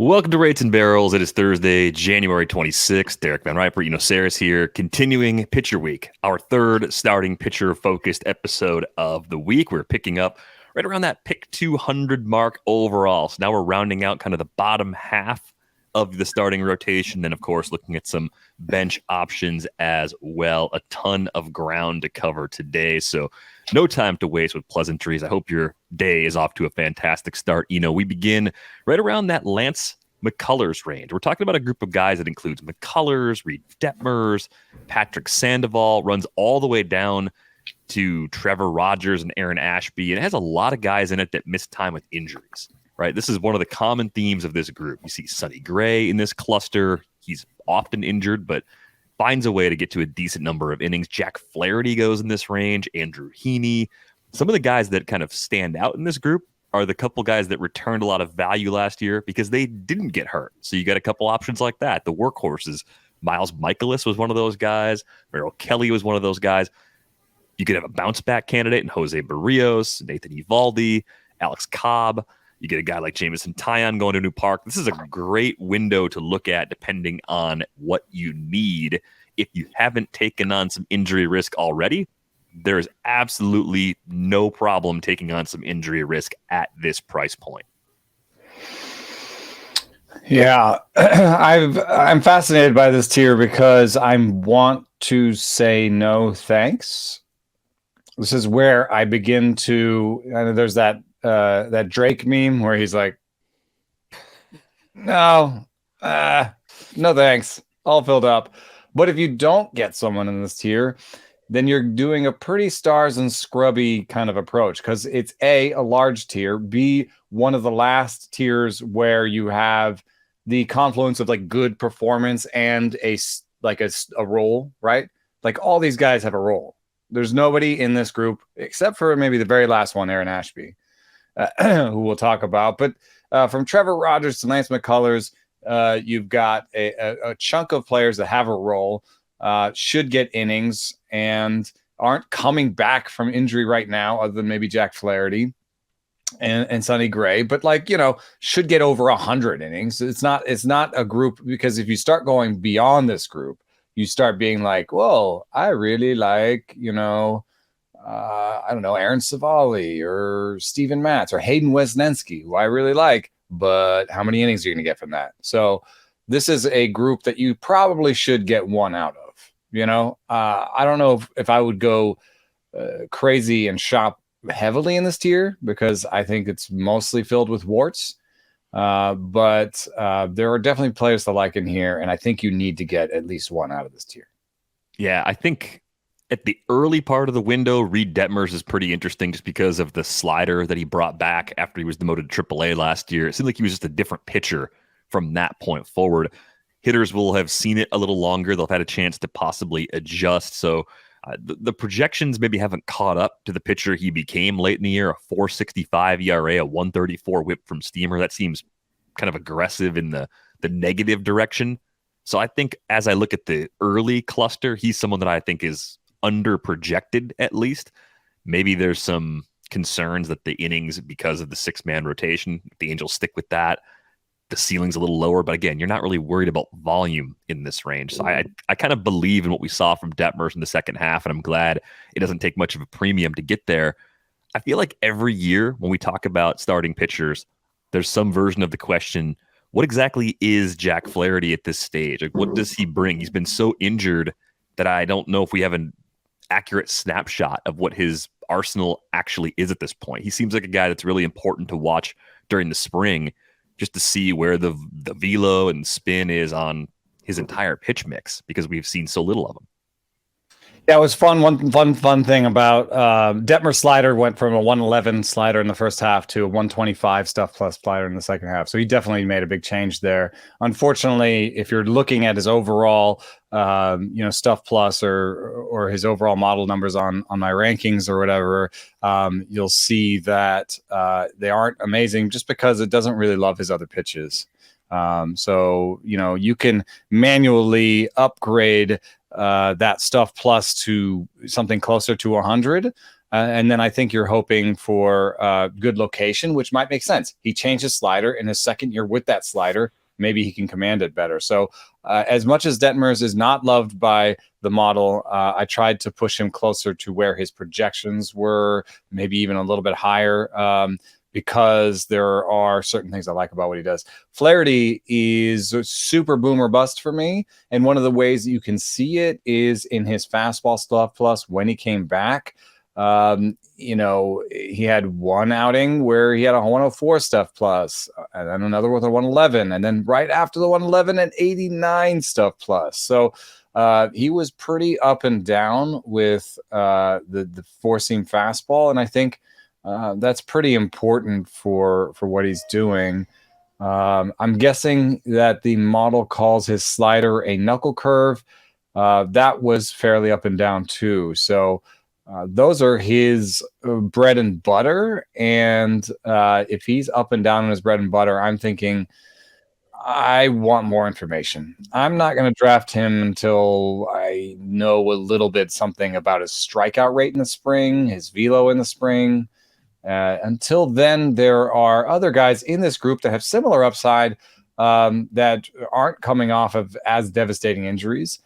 Welcome to Rates and Barrels. It is Thursday, January 26th. Derek Van Riper, Sarah's here, continuing Pitcher Week, our third starting pitcher-focused episode of the week. We're picking up right around that pick 200 mark overall. So now we're rounding out kind of the bottom half of the starting rotation. Then, of course, looking at some bench options as well. A ton of ground to cover today. So no time to waste with pleasantries. I hope your day is off to a fantastic start. We begin right around that Lance McCullers range. We're talking about a group of guys that includes McCullers, Reid Detmers, Patrick Sandoval, runs all the way down to Trevor Rogers and Aaron Ashby. And it has a lot of guys in it that miss time with injuries, right? This is one of the common themes of this group. You see Sonny Gray in this cluster. He's often injured, but finds a way to get to a decent number of innings. Jack Flaherty goes in this range, Andrew Heaney. Some of the guys that kind of stand out in this group are the couple guys that returned a lot of value last year because they didn't get hurt. So you got a couple options like that. The workhorses, Miles Mikolas was one of those guys. Merrill Kelly was one of those guys. You could have a bounce back candidate in José Berríos, Nathan Eovaldi, Alex Cobb. You get a guy like Jameson, Taillon going to a new park. This is a great window to look at depending on what you need. If you haven't taken on some injury risk already, there is absolutely no problem taking on some injury risk at this price point. Yeah, I'm fascinated by this tier because I want to say no thanks. This is where I begin to. There's that Drake meme where he's like, no thanks, all filled up. But if you don't get someone in this tier, then you're doing a pretty stars and scrubby kind of approach because it's a large tier, B, one of the last tiers where you have the confluence of like good performance and a role, right? Like all these guys have a role. There's nobody in this group except for maybe the very last one, Aaron Ashby, who we'll talk about. But from Trevor Rogers to Lance McCullers, you've got a chunk of players that have a role, should get innings, and aren't coming back from injury right now, other than maybe Jack Flaherty and Sonny Gray, but should get over 100 innings. It's not a group, because if you start going beyond this group, you start being like, whoa, I really like, I don't know, Aaron Civale or Steven Matz or Hayden Wesnenski, who I really like, but how many innings are you going to get from that? So this is a group that you probably should get one out of. I don't know if I would go crazy and shop heavily in this tier because I think it's mostly filled with warts. But there are definitely players to like in here, and I think you need to get at least one out of this tier. Yeah, I think at the early part of the window, Reid Detmers is pretty interesting just because of the slider that he brought back after he was demoted to AAA last year. It seemed like he was just a different pitcher from that point forward. Hitters will have seen it a little longer. They'll have had a chance to possibly adjust. So the projections maybe haven't caught up to the pitcher he became late in the year. A 4.65 ERA, a 1.34 whip from steamer. That seems kind of aggressive in the negative direction. So I think as I look at the early cluster, he's someone that I think is under projected at least. Maybe there's some concerns that the innings, because of the 6-man rotation, the Angels stick with that. The ceiling's a little lower, but again, you're not really worried about volume in this range. So I kind of believe in what we saw from Detmers in the second half, and I'm glad it doesn't take much of a premium to get there. I feel like every year when we talk about starting pitchers, there's some version of the question, what exactly is Jack Flaherty at this stage? Like, what does he bring? He's been so injured that I don't know if we have an accurate snapshot of what his arsenal actually is at this point. He seems like a guy that's really important to watch during the spring, just to see where the velo and spin is on his entire pitch mix, because we've seen so little of him. Yeah, it was fun. One fun thing about Detmer slider went from a 111 slider in the first half to a 125 stuff plus slider in the second half. So he definitely made a big change there. Unfortunately, if you're looking at his overall, stuff plus or his overall model numbers on my rankings or whatever, you'll see that they aren't amazing just because it doesn't really love his other pitches. So you can manually upgrade that stuff plus to something closer to 100. And then I think you're hoping for good location, which might make sense. He changed his slider in his second year with that slider. Maybe he can command it better. So as much as Detmers is not loved by the model, I tried to push him closer to where his projections were, maybe even a little bit higher, because there are certain things I like about what he does. Flaherty is super boomer bust for me. And one of the ways that you can see it is in his fastball stuff plus when he came back. He had one outing where he had a 104 stuff plus, and then another with a 111, and then right after the 111 an 89 stuff plus. So he was pretty up and down with the four-seam fastball, and I think that's pretty important for what he's doing. I'm guessing that the model calls his slider a knuckle curve. That was fairly up and down too. So those are his bread and butter. And if he's up and down on his bread and butter, I'm thinking I want more information. I'm not going to draft him until I know a little bit something about his strikeout rate in the spring, his velo in the spring. Until then, there are other guys in this group that have similar upside that aren't coming off of as devastating injuries.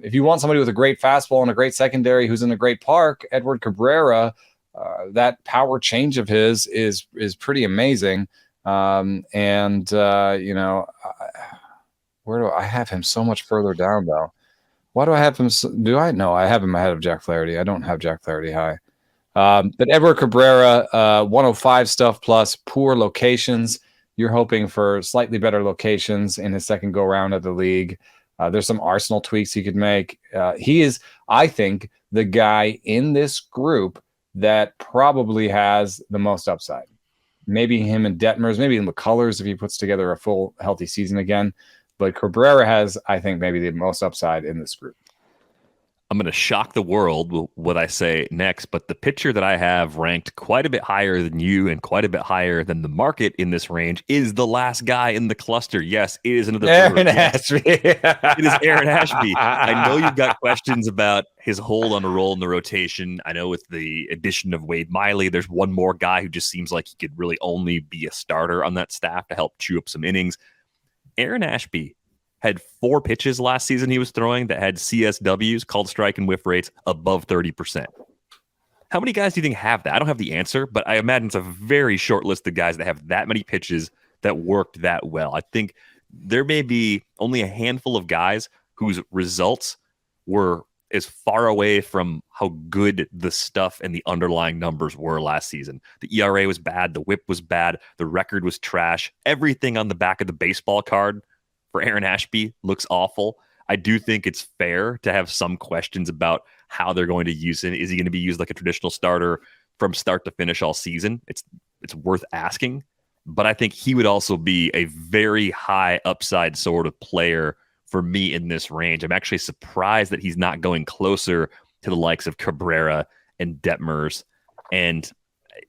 If you want somebody with a great fastball and a great secondary who's in a great park, Edward Cabrera, that power change of his is pretty amazing. Where do I have him so much further down though? Why do I have him? Do I? No, I have him ahead of Jack Flaherty. I don't have Jack Flaherty high. But Edward Cabrera, 105 stuff plus, poor locations. You're hoping for slightly better locations in his second go round of the league. There's some arsenal tweaks he could make. He is, I think, the guy in this group that probably has the most upside. Maybe him and Detmers, maybe McCullers if he puts together a full healthy season again. But Cabrera has, I think, maybe the most upside in this group. I'm going to shock the world with what I say next, but the pitcher that I have ranked quite a bit higher than you and quite a bit higher than the market in this range is the last guy in the cluster. Yes, it is another Aaron Ashby. It is Aaron Ashby. I know you've got questions about his hold on a role in the rotation. I know with the addition of Wade Miley, there's one more guy who just seems like he could really only be a starter on that staff to help chew up some innings. Aaron Ashby had 4 pitches last season he was throwing that had CSWs, called strike and whiff rates, above 30%. How many guys do you think have that? I don't have the answer, but I imagine it's a very short list of guys that have that many pitches that worked that well. I think there may be only a handful of guys whose results were as far away from how good the stuff and the underlying numbers were last season. The ERA was bad. The whip was bad. The record was trash. Everything on the back of the baseball card for Aaron Ashby looks awful. I do think it's fair to have some questions about how they're going to use it. Is he going to be used like a traditional starter from start to finish all season? It's worth asking, but I think he would also be a very high upside sort of player for me in this range. I'm actually surprised that he's not going closer to the likes of Cabrera and Detmers. And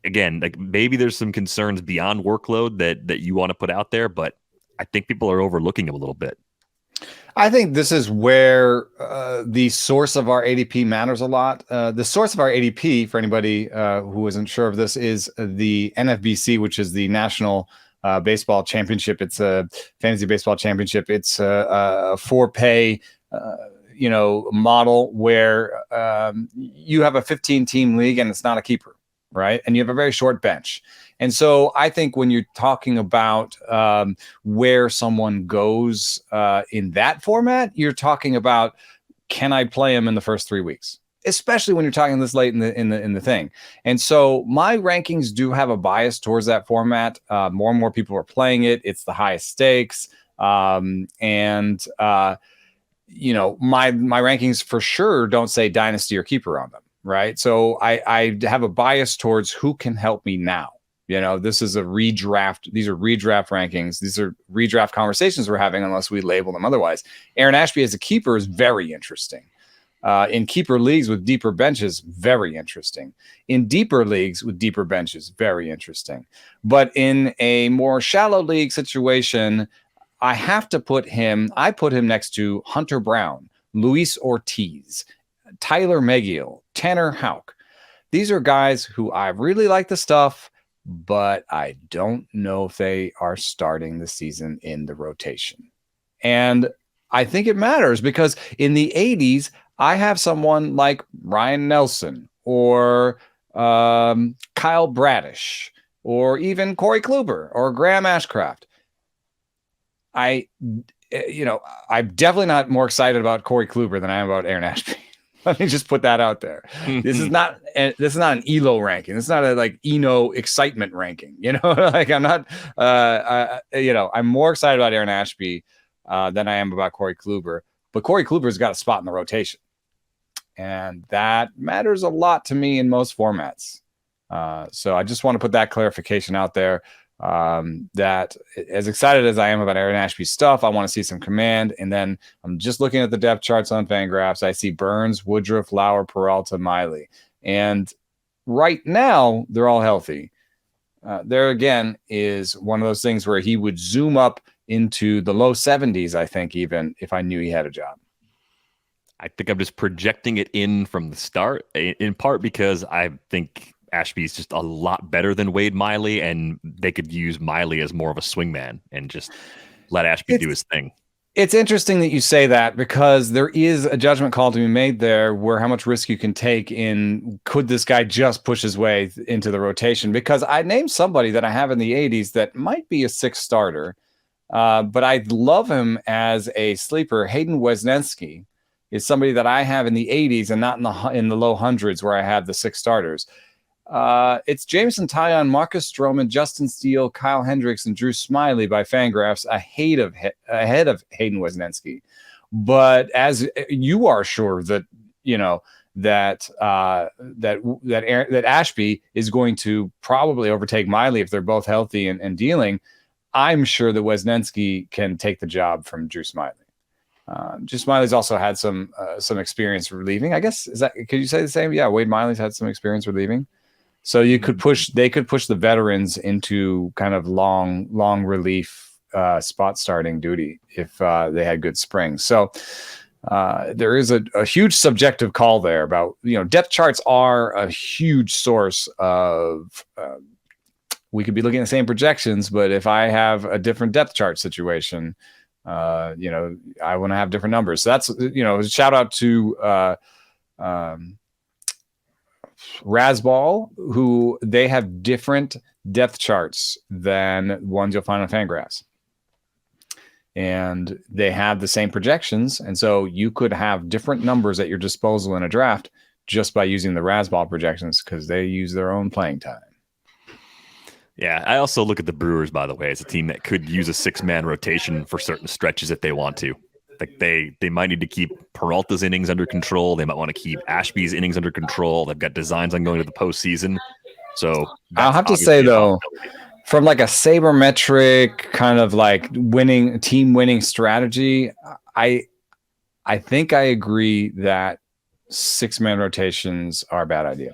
again, like maybe there's some concerns beyond workload that you want to put out there, but I think people are overlooking him a little bit. I think this is where the source of our ADP matters a lot. The source of our ADP, for anybody who isn't sure of this, is the NFBC, which is the National Baseball Championship. It's a fantasy baseball championship. It's a for-pay, model where you have a 15-team league and it's not a keeper, right? And you have a very short bench. And so I think when you're talking about where someone goes in that format, you're talking about, can I play him in the first 3 weeks? Especially when you're talking this late in the thing. And so my rankings do have a bias towards that format. More and more people are playing it. It's the highest stakes. My rankings for sure don't say dynasty or keeper on them, right? So I have a bias towards who can help me now. This is a redraft. These are redraft rankings. These are redraft conversations we're having, unless we label them otherwise. Aaron Ashby as a keeper is very interesting. In keeper leagues with deeper benches, very interesting. In deeper leagues with deeper benches, very interesting. But in a more shallow league situation, I put him next to Hunter Brown, Luis Ortiz, Tyler Megill, Tanner Houck. these are guys who I really like the stuff, but I don't know if they are starting the season in the rotation. And I think it matters because in the 80s, I have someone like Ryan Nelson or Kyle Bradish or even Corey Kluber or Graham Ashcraft. I'm definitely not more excited about Corey Kluber than I am about Aaron Ashby. Let me just put that out there. This is not an ELO ranking. This is not a like Eno excitement ranking. Like I'm not. I'm more excited about Aaron Ashby than I am about Corey Kluber. But Corey Kluber's got a spot in the rotation, and that matters a lot to me in most formats. So I just want to put that clarification out there. That as excited as I am about Aaron Ashby's stuff, I want to see some command. And then I'm just looking at the depth charts on Fangraphs. I see Burns, Woodruff, Lauer, Peralta, Miley. And right now, they're all healthy. There again is one of those things where he would zoom up into the low 70s, I think, even if I knew he had a job. I think I'm just projecting it in from the start, in part because I think Ashby's just a lot better than Wade Miley, and they could use Miley as more of a swingman and just let Ashby do his thing. It's interesting that you say that because there is a judgment call to be made there where how much risk you can take in could this guy just push his way into the rotation? Because I named somebody that I have in the 80s that might be a 6 starter, but I love him as a sleeper. Hayden Wesneski is somebody that I have in the 80s and not in the low hundreds where I have the 6 starters. It's Jameson, Taillon, Marcus Stroman, Justin Steele, Kyle Hendricks, and Drew Smyly by Fangraphs ahead of Hayden Wesneski. But as you are sure that that Ashby is going to probably overtake Miley if they're both healthy and dealing, I'm sure that Wesneski can take the job from Drew Smyly. Drew Smyly's also had some experience relieving. I guess could you say the same? Yeah, Wade Miley's had some experience relieving. So they could push the veterans into kind of long relief spot starting duty if they had good springs. So there is a huge subjective call there about, depth charts are a huge source of, we could be looking at the same projections, but if I have a different depth chart situation, I want to have different numbers. So that's, a shout out to Rasball, who they have different depth charts than ones you'll find on Fangraphs. And they have the same projections. And so you could have different numbers at your disposal in a draft just by using the Rasball projections because they use their own playing time. Yeah, I also look at the Brewers, by the way, as a team that could use a 6-man rotation for certain stretches if they want to. Like they might need to keep Peralta's innings under control. They might want to keep Ashby's innings under control. They've got designs on going to the postseason. So I'll have to say, though, from like a sabermetric kind of like team winning strategy, I think I agree that 6-man rotations are a bad idea.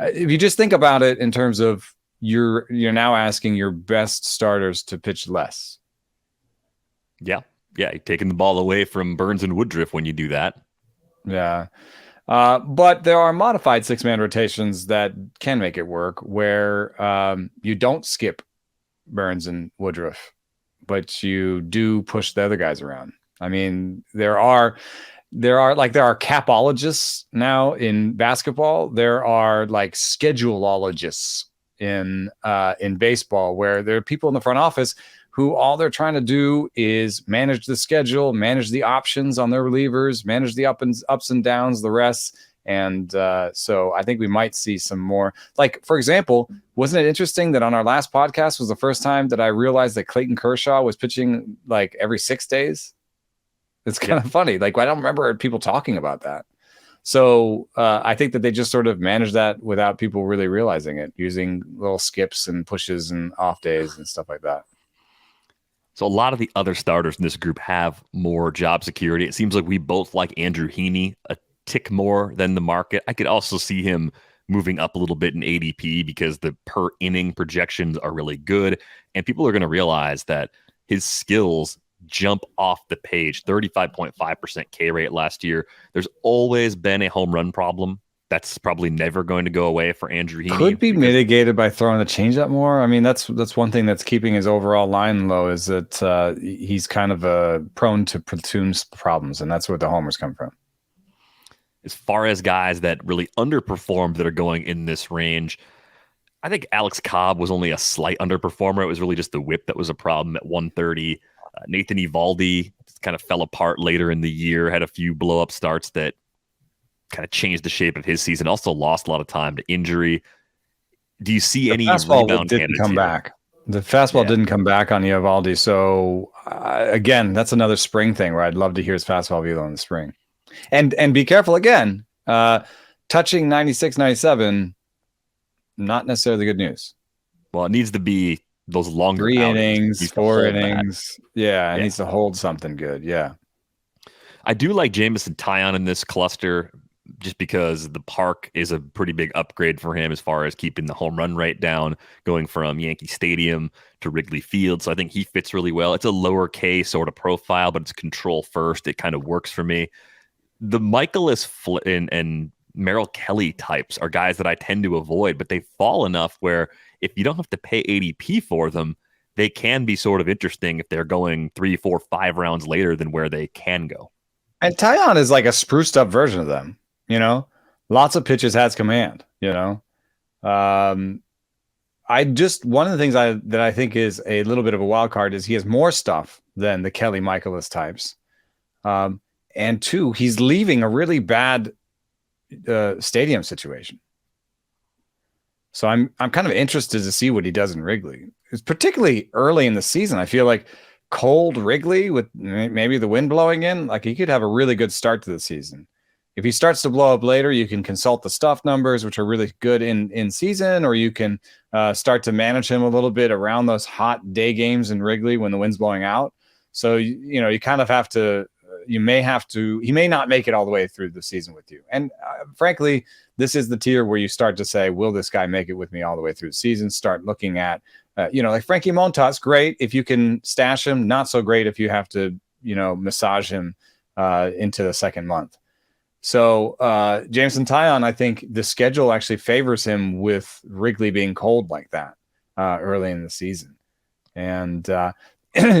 If you just think about it in terms of you're now asking your best starters to pitch less. Yeah, you're taking the ball away from Burns and Woodruff when you do that. Yeah. But there are modified 6-man rotations that can make it work where you don't skip Burns and Woodruff, but you do push the other guys around. I mean, there are capologists now in basketball. There are like scheduleologists in baseball where there are people in the front office who all they're trying to do is manage the schedule, manage the options on their relievers, manage the ups and downs, the rest. And so I think we might see some more. Like, for example, wasn't it interesting that on our last podcast was the first time that I realized that Clayton Kershaw was pitching like every 6 days? It's kind of funny. Like, I don't remember people talking about that. So I think that they just sort of manage that without people really realizing it, using little skips and pushes and off days and stuff like that. So a lot of the other starters in this group have more job security. It seems like we both like Andrew Heaney a tick more than the market. I could also see him moving up a little bit in ADP because the per inning projections are really good. And people are going to realize that his skills jump off the page. 35.5% K rate last year. There's always been a home run problem that's probably never going to go away for Andrew Heaney. Could be mitigated by throwing the changeup more. I mean, that's one thing that's keeping his overall line low, is that he's kind of prone to platoon problems, and that's where the homers come from. As far as guys that really underperformed that are going in this range, I think Alex Cobb was only a slight underperformer. It was really just the whip that was a problem at 130. Nathan Eovaldi kind of fell apart later in the year, had a few blow-up starts that kind of changed the shape of his season. Also lost a lot of time to injury. Do you see any rebound didn't come back? The fastball didn't come back on Eovaldi. So again, that's another spring thing where I'd love to hear his fastball velo in the spring. And be careful again. Touching 96, 97, not necessarily good news. Well, it needs to be those longer 3 innings, 4 innings. Yeah, it needs to hold something good. Yeah. I do like Jameson Taillon in this cluster, just because the park is a pretty big upgrade for him as far as keeping the home run rate down, going from Yankee Stadium to Wrigley Field. So I think he fits really well. It's a lower K sort of profile, but it's control first. It kind of works for me. The Mikolas and Merrill Kelly types are guys that I tend to avoid, but they fall enough where if you don't have to pay ADP for them, they can be sort of interesting if they're going 3, 4, 5 rounds later than where they can go. And Taillon is like a spruced up version of them. Lots of pitches, has command. One of the things that I think is a little bit of a wild card is he has more stuff than the Kelly Mikolas types. And 2, he's leaving a really bad stadium situation. So I'm kind of interested to see what he does in Wrigley. It's particularly early in the season. I feel like cold Wrigley with maybe the wind blowing in, like he could have a really good start to the season. If he starts to blow up later, you can consult the stuff numbers, which are really good in season, or you can start to manage him a little bit around those hot day games in Wrigley when the wind's blowing out. So, you kind of have to, he may not make it all the way through the season with you. And frankly, this is the tier where you start to say, will this guy make it with me all the way through the season? Start looking at, like Frankie Montas, great if you can stash him, not so great if you have to, massage him into the second month. So Jameson Taillon, I think the schedule actually favors him with Wrigley being cold like that early in the season. And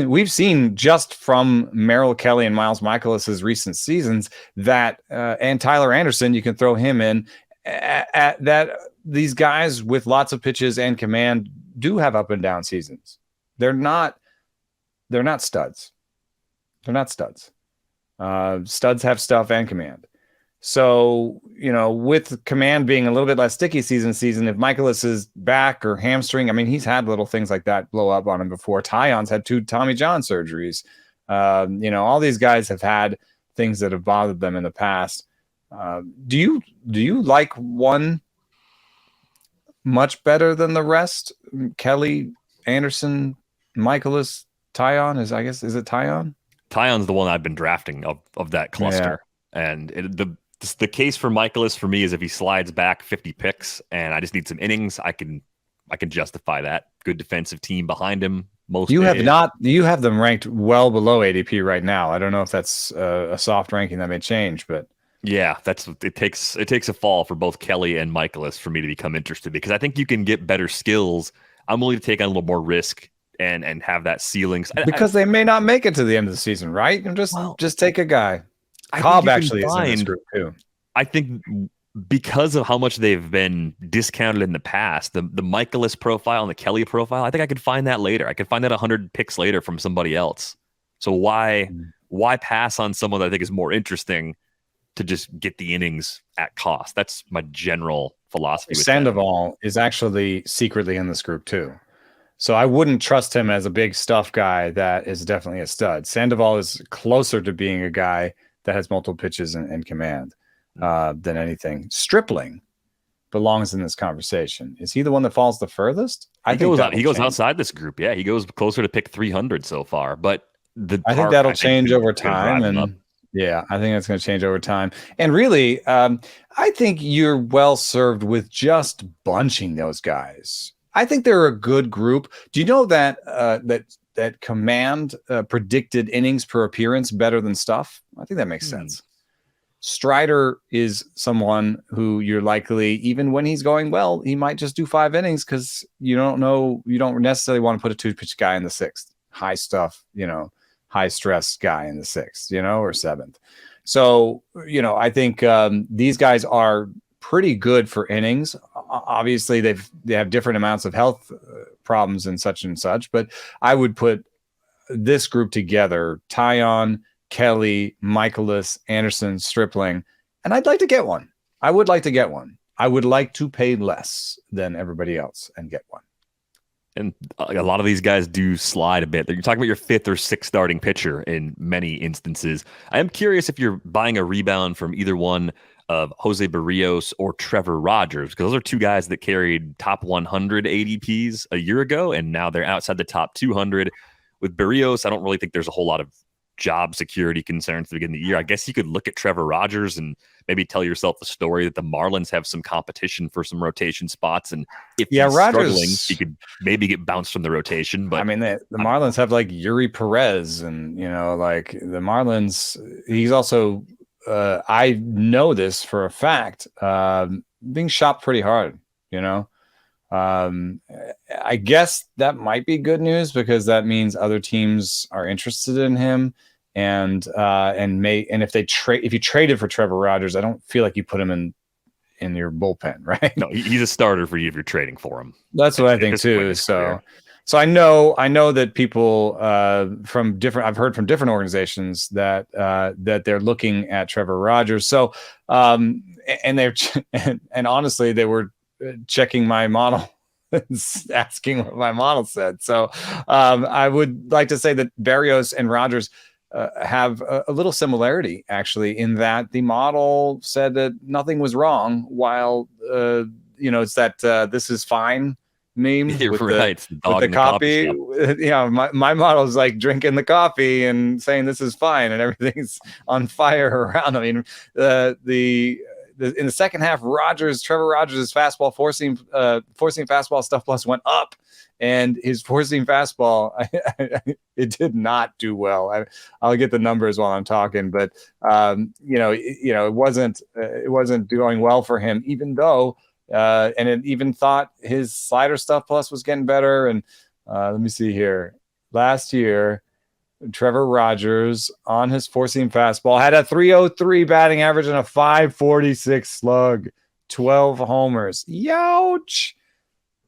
we've seen just from Merrill Kelly and Miles Mikolas' recent seasons that and Tyler Anderson, you can throw him in at that. These guys with lots of pitches and command do have up and down seasons. They're not studs. They're not studs. Studs have stuff and command. So, with command being a little bit less sticky season, if Mikolas is back or hamstring, I mean, he's had little things like that blow up on him before. Taillon's had 2 Tommy John surgeries. All these guys have had things that have bothered them in the past. Do you like one much better than the rest? Kelly, Anderson, Mikolas, Taillon is it Taillon? Taillon's the one I've been drafting of that cluster. Yeah. And the case for Mikolas for me is if he slides back 50 picks and I just need some innings, I can justify that. Good defensive team behind him. You have them ranked well below ADP right now. I don't know if that's a soft ranking that may change, but yeah, it takes a fall for both Kelly and Mikolas for me to become interested, because I think you can get better skills. I'm willing to take on a little more risk and have that ceiling, because they may not make it to the end of the season, right? And just take a guy. Cobb actually is in this group too. I think because of how much they've been discounted in the past, the Mikolas profile and the Kelly profile, I think I could find that later. I could find that 100 picks later from somebody else. So why pass on someone that I think is more interesting to just get the innings at cost? That's my general philosophy. Sandoval is actually secretly in this group too. So I wouldn't trust him as a big stuff guy that is definitely a stud. Sandoval is closer to being a guy that has multiple pitches and command than anything. Stripling belongs in this conversation. Is he the one that falls the furthest? He goes outside this group. Yeah, he goes closer to pick 300 so far. But I think that'll change over time. And yeah, I think that's going to change over time. And really, I think you're well served with just bunching those guys. I think they're a good group. Do you know that that command predicted innings per appearance better than stuff? I think that makes sense. Strider is someone who you're likely, even when he's going well, he might just do 5 innings because you don't necessarily want to put a 2-pitch guy in the 6th. High stuff, high stress guy in the 6th, or 7th. So, I think these guys are pretty good for innings. Obviously, they have different amounts of health problems and such, but I would put this group together: Taillon, Kelly, Mikolas, Anderson, Stripling, and I'd like to get one. I would like to get one. I would like to pay less than everybody else and get one. And a lot of these guys do slide a bit. You're talking about your 5th or 6th starting pitcher in many instances. I am curious if you're buying a rebound from either one of José Berríos or Trevor Rogers, because those are 2 guys that carried top 100 ADPs a year ago, and now they're outside the top 200. With Berríos, I don't really think there's a whole lot of job security concerns at the beginning of the year. I guess you could look at Trevor Rogers and maybe tell yourself the story that the Marlins have some competition for some rotation spots, and if he's Rogers, struggling, he could maybe get bounced from the rotation. But I mean, the Marlins have like Yuri Perez, and like the Marlins. He's also, I know this for a fact, being shopped pretty hard. I guess that might be good news because that means other teams are interested in him, and if you traded for Trevor Rogers, I don't feel like you put him in your bullpen, right? No, he's a starter for you if you're trading for him. That's what I think too. So I know that people from different, I've heard from different organizations that they're looking at Trevor Rogers. So and honestly, they were checking my model, asking what my model said. So I would like to say that Berríos and Rogers have a little similarity, actually, in that the model said that nothing was wrong, while it's that this is fine meme. You're with right. the coffee. My model is like drinking the coffee and saying this is fine and everything's on fire around. I mean, in the second half, Trevor Rogers' fastball forcing fastball stuff plus went up, and his forcing fastball it did not do well. I'll get the numbers while I'm talking, but it wasn't doing well for him, even though and it even thought his slider stuff plus was getting better. And let me see here. Last year, Trevor Rogers on his four-seam fastball had a 303 batting average and a 546 slug, 12 homers. Youch!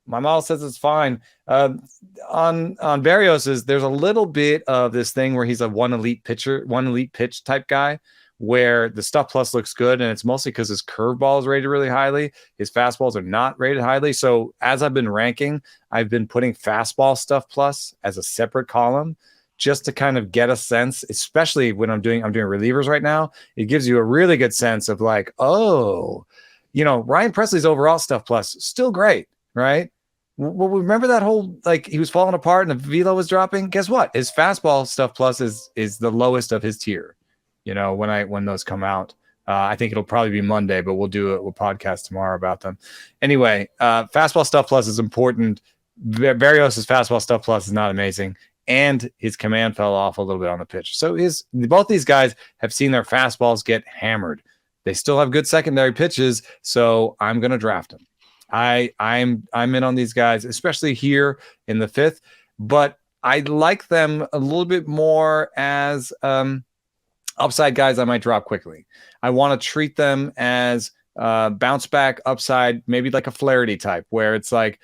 My model says it's fine. On Berríos, there's a little bit of this thing where he's a one elite pitch type guy, where the stuff plus looks good, and it's mostly because his curveball is rated really highly. His fastballs are not rated highly. So as I've been ranking, I've been putting fastball stuff plus as a separate column, just to kind of get a sense, especially when I'm doing relievers right now. It gives you a really good sense of like, Ryan Presley's overall stuff plus still great, right? Well, remember that whole, like, he was falling apart and the velo was dropping. Guess what? His fastball stuff plus is the lowest of his tier. When those come out, I think it'll probably be Monday, but we'll podcast tomorrow about them. Anyway, fastball stuff plus is important. Berríos' fastball stuff plus is not amazing, and his command fell off a little bit on the pitch. So both these guys have seen their fastballs get hammered. They still have good secondary pitches, so I'm going to draft them. I'm in on these guys, especially here in the 5th, but I like them a little bit more as upside guys I might drop quickly. I want to treat them as bounce back upside, maybe like a Flaherty type, where it's like,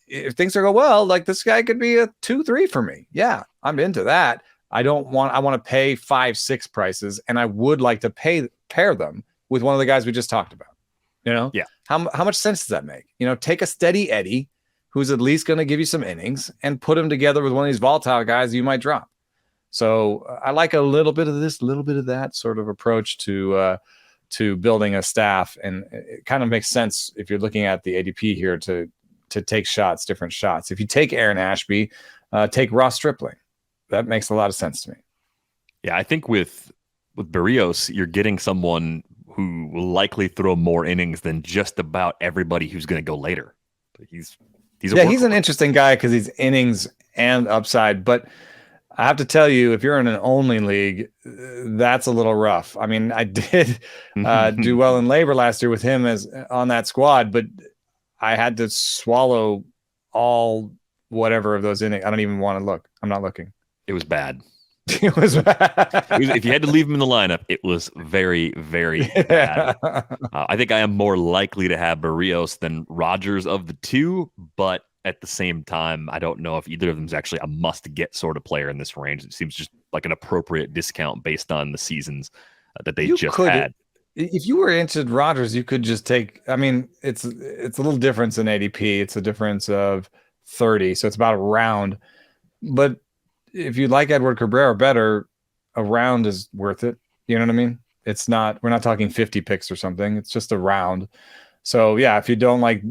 if things are going well, like this guy could be a 2-3 for me. Yeah, I'm into that. I want to pay 5-6 prices, and I would like to pair them with one of the guys we just talked about. Yeah. How much sense does that make? Take a steady Eddie who's at least going to give you some innings and put him together with one of these volatile guys you might drop. So I like a little bit of this, a little bit of that sort of approach to building a staff, and it kind of makes sense if you're looking at the ADP here to take different shots. If you take Aaron Ashby, take Ross Stripling. That makes a lot of sense to me. Yeah, I think with Berríos, you're getting someone who will likely throw more innings than just about everybody who's going to go later. He's an interesting guy because he's innings and upside, but I have to tell you, if you're in an only league, that's a little rough. I mean, I did do well in labor last year with him as on that squad, but I had to swallow all whatever of those innings. I don't even want to look. I'm not looking. It was bad. It was bad. If you had to leave him in the lineup, it was very, very bad. I think I am more likely to have Berríos than Rogers of the two, but at the same time, I don't know if either of them is actually a must-get sort of player in this range. It seems just like an appropriate discount based on the seasons that they had. If you were into Rogers, you could just take. I mean, it's a little difference in ADP. It's a difference of 30, so it's about a round. But if you like Edward Cabrera better, a round is worth it. You know what I mean? It's not. We're not talking 50 picks or something. It's just a round. So yeah, if you don't like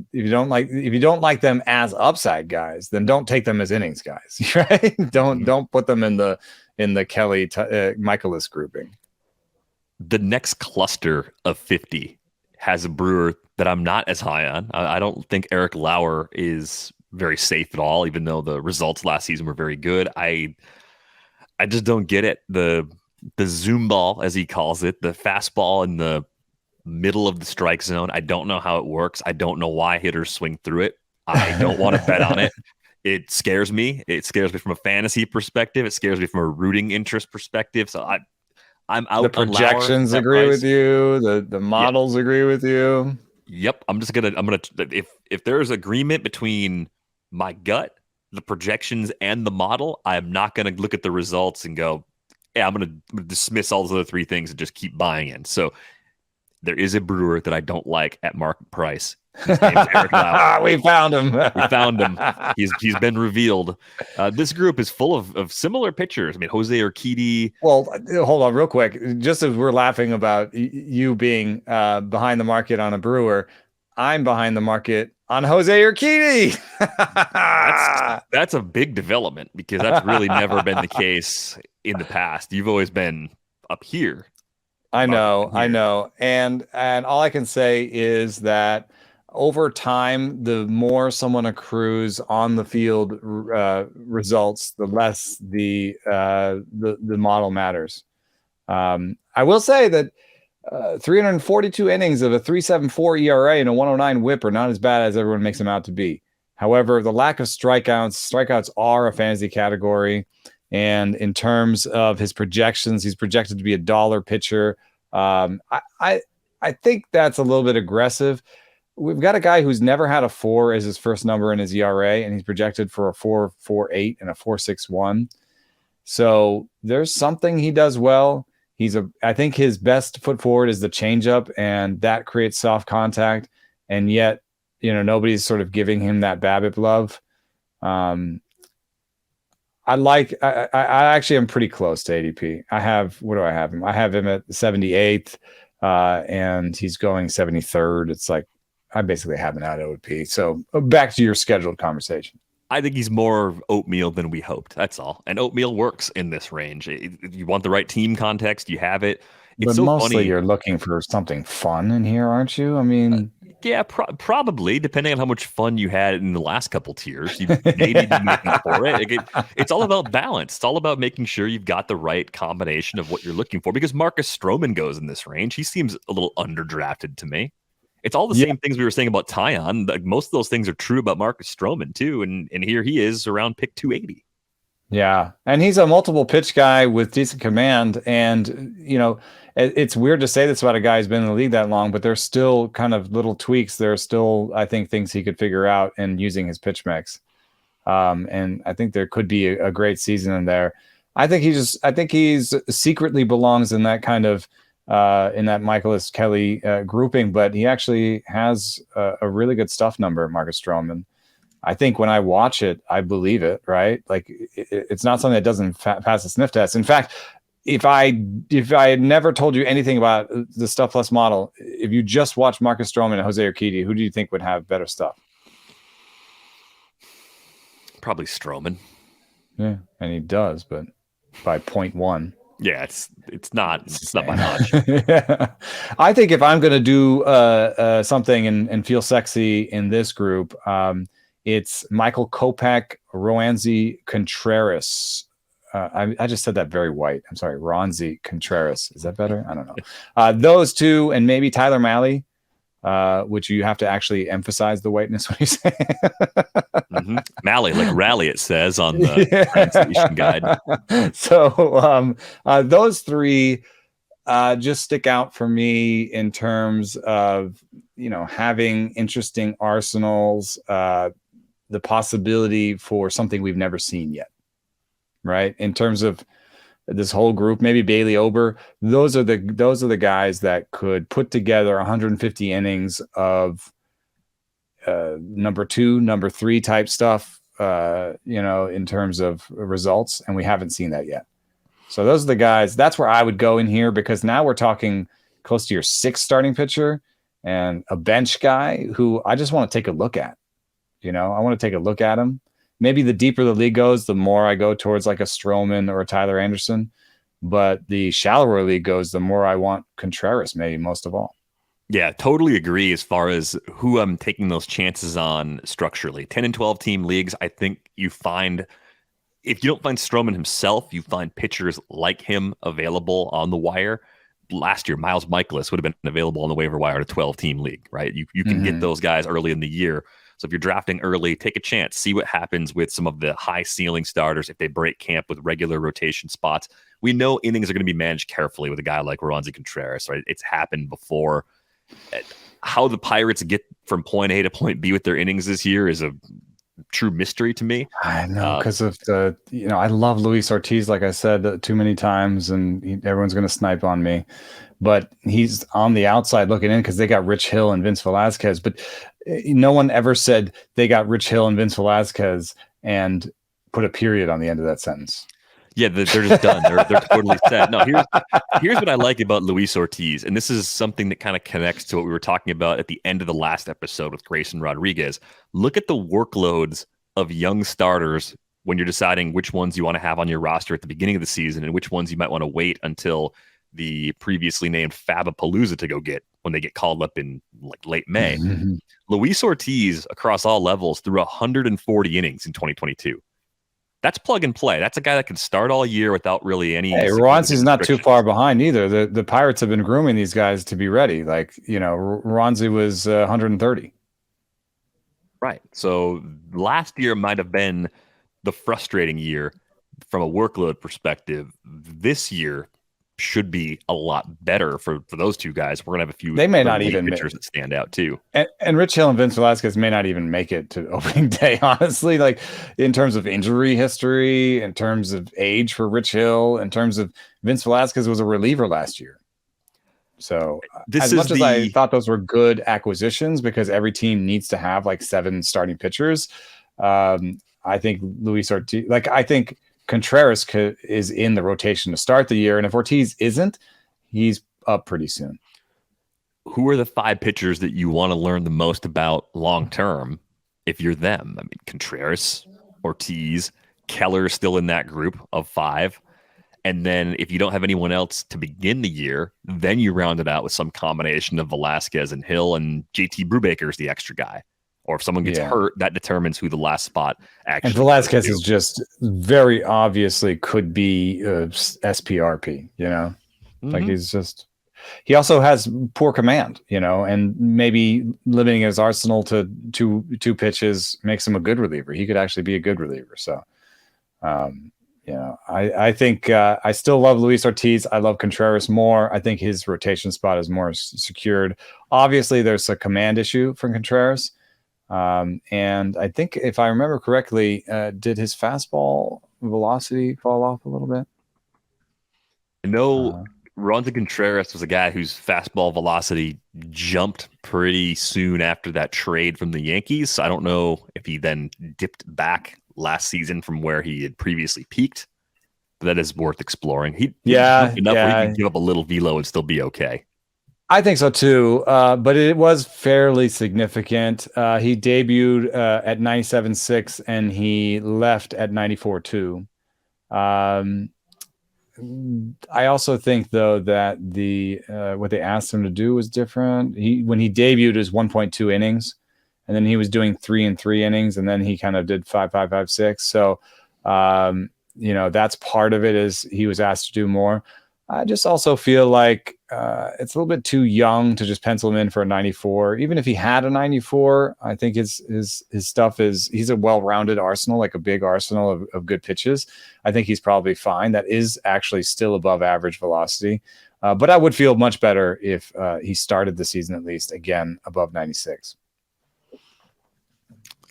them as upside guys, then don't take them as innings guys. Right? Don't put them in the Kelly Mikolas grouping. The next cluster of 50 has a brewer that I'm not as high on. I don't think Eric Lauer is very safe at all, even though the results last season were very good. I just don't get it. The zoom ball, as he calls it, the fastball in the middle of the strike zone. I don't know how it works. I don't know why hitters swing through it. I don't want to bet on it. It scares me. It scares me from a fantasy perspective. It scares me from a rooting interest perspective. So I'm out. The projections agree with you. The models agree with you. Yep. I'm gonna if there's agreement between my gut, the projections, and the model, I'm not gonna look at the results and go, yeah, I'm gonna dismiss all those other three things and just keep buying in. So there is a brewer that I don't like at market price. His name's Eric Lauer. We found him. He's been revealed. This group is full of similar pitchers. I mean, José Urquidy. Well, hold on real quick. Just as we're laughing about you being behind the market on a brewer, I'm behind the market on José Urquidy. That's a big development because that's really never been the case in the past. You've always been up here. I know. And all I can say is that over time, the more someone accrues on the field results, the less the model matters. I will say that 342 innings of a 3.74 ERA and a 109 WHIP are not as bad as everyone makes them out to be. However, the lack of strikeouts are a fantasy category. And in terms of his projections, he's projected to be $1 pitcher. I think that's a little bit aggressive. We've got a guy who's never had a 4 as his first number in his ERA, and he's projected for a 4.48 and a 4.61. So there's something he does well. I think his best foot forward is the changeup, and that creates soft contact. And yet, nobody's sort of giving him that BABIP love. I actually am pretty close to ADP. What do I have him? I have him at 78th, and he's going 73rd. It's like, I basically have an out OP. So back to your scheduled conversation. I think he's more oatmeal than we hoped. That's all. And oatmeal works in this range. If you want the right team context, you have it. It's but so mostly funny. You're looking for something fun in here, aren't you? I mean, yeah, probably, depending on how much fun you had in the last couple tiers. You may be looking for it. It's all about balance. It's all about making sure you've got the right combination of what you're looking for. Because Marcus Stroman goes in this range. He seems a little underdrafted to me. It's all the same things we were saying about Taillon. Like, most of those things are true about Marcus Stroman too. And here he is around pick 280. Yeah. And he's a multiple pitch guy with decent command. And, it's weird to say this about a guy who's been in the league that long, but there's still kind of little tweaks. There are still, I think, things he could figure out in using his pitch mix. And I think there could be a great season in there. I think he's secretly belongs in that kind of, in that Mikolas Kelly grouping, but he actually has a really good stuff number, Marcus Stroman. I think when I watch it, I believe it, right? Like it's not something that doesn't pass a sniff test. In fact, if I had never told you anything about the Stuff Plus model, if you just watched Marcus Stroman and José Urquidy, who do you think would have better stuff? Probably Stroman. Yeah, and he does, but by 0.1. Yeah, it's not by much. Yeah. I think if I'm going to do something and feel sexy in this group, it's Michael Kopech, Roansy, Contreras. I just said that very white. I'm sorry. Roansy, Contreras. Is that better? I don't know. Those two, and maybe Tyler Mahle, which you have to actually emphasize the whiteness when you say. Mahle, like rally, it says on the pronunciation guide. So those three just stick out for me in terms of, having interesting arsenals, the possibility for something we've never seen yet, right? In terms of this whole group, maybe Bailey Ober, those are the guys that could put together 150 innings of number 2, number 3 type stuff, in terms of results, and we haven't seen that yet. So those are the guys. That's where I would go in here, because now we're talking close to your 6th starting pitcher and a bench guy who I just want to take a look at. I want to take a look at him. Maybe the deeper the league goes, the more I go towards like a Stroman or a Tyler Anderson. But the shallower league goes, the more I want Contreras, maybe most of all. Yeah, totally agree as far as who I'm taking those chances on structurally. 10 and 12 team leagues, I think you find, if you don't find Stroman himself, you find pitchers like him available on the wire. Last year, Miles Mikolas would have been available on the waiver wire in a 12-team league, right? You can get those guys early in the year. So if you're drafting early, take a chance. See what happens with some of the high ceiling starters if they break camp with regular rotation spots. We know innings are going to be managed carefully with a guy like Roansy Contreras, right? It's happened before. How the Pirates get from point A to point B with their innings this year is a true mystery to me. I know, because of the, I love Luis Ortiz, like I said too many times, and everyone's going to snipe on me. But he's on the outside looking in because they got Rich Hill and Vince Velasquez. But no one ever said they got Rich Hill and Vince Velasquez and put a period on the end of that sentence. Yeah, they're just done. They're totally set. No, here's what I like about Luis Ortiz, and this is something that kind of connects to what we were talking about at the end of the last episode with Grayson Rodriguez. Look at the workloads of young starters when you're deciding which ones you want to have on your roster at the beginning of the season and which ones you might want to wait until the previously named Fabapalooza to go get when they get called up in like late May. Luis Ortiz across all levels threw 140 innings in 2022. That's plug and play. That's a guy that can start all year without really any. Hey, Roansy's not too far behind either. The Pirates have been grooming these guys to be ready. Like, Roansy was 130. Right. So last year might have been the frustrating year from a workload perspective. This year should be a lot better for those two guys. We're gonna have a few. They may not even pitchers that stand out too. And Rich Hill and Vince Velasquez may not even make it to opening day. Honestly, like in terms of injury history, in terms of age for Rich Hill, in terms of Vince Velasquez was a reliever last year. So as much as I thought those were good acquisitions because every team needs to have like 7 starting pitchers, I think Luis Ortiz, I think Contreras is in the rotation to start the year. And if Ortiz isn't, he's up pretty soon. Who are the 5 pitchers that you want to learn the most about long-term if you're them? I mean, Contreras, Ortiz, Keller still in that group of 5. And then if you don't have anyone else to begin the year, then you round it out with some combination of Velasquez and Hill, and JT Brubaker is the extra guy. Or if someone gets hurt, that determines who the last spot actually. And Velasquez is just very obviously could be SPRP, like he's just. He also has poor command, and maybe limiting his arsenal to two pitches makes him a good reliever. He could actually be a good reliever. So, I think I still love Luis Ortiz. I love Contreras more. I think his rotation spot is more secured. Obviously, there's a command issue for Contreras. And I think if I remember correctly, did his fastball velocity fall off a little bit? I know Roansy Contreras was a guy whose fastball velocity jumped pretty soon after that trade from the Yankees. So I don't know if he then dipped back last season from where he had previously peaked, but that is worth exploring. He can give up a little velo and still be okay. I think so too, but it was fairly significant. He debuted at 97.6 and he left at 94.2. I also think though that the what they asked him to do was different. When he debuted, it was 1.2 innings, and then he was doing 3 and 3 innings, and then he kind of did 5, 5, 5, 6. So That's part of it, is he was asked to do more. I just also feel like it's a little bit too young to just pencil him in for a 94. Even if he had a 94, I think his stuff he's a well-rounded arsenal, like a big arsenal of good pitches. I think he's probably fine. That is actually still above average velocity. But I would feel much better if he started the season at least, again, above 96.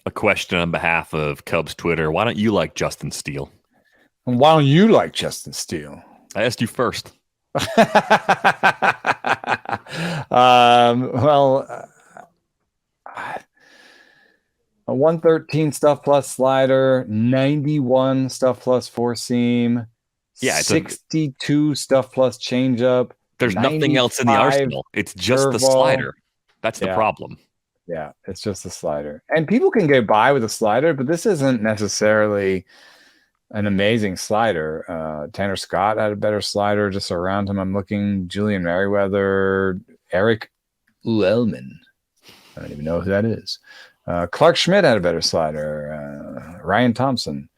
A question on behalf of Cubs Twitter. Why don't you like Justin Steele? And why don't you like Justin Steele? I asked you first. A 113 stuff plus slider, 91 stuff plus four seam, 62 stuff plus changeup. There's nothing else in the arsenal. It's just the slider. That's the problem. Yeah, it's just a slider. And people can get by with a slider, but this isn't necessarily an amazing slider. Tanner Scott had a better slider just around him. I'm looking. Julian Merriweather, Eric Uelman. I don't even know who that is. Clark Schmidt had a better slider. Ryan Thompson.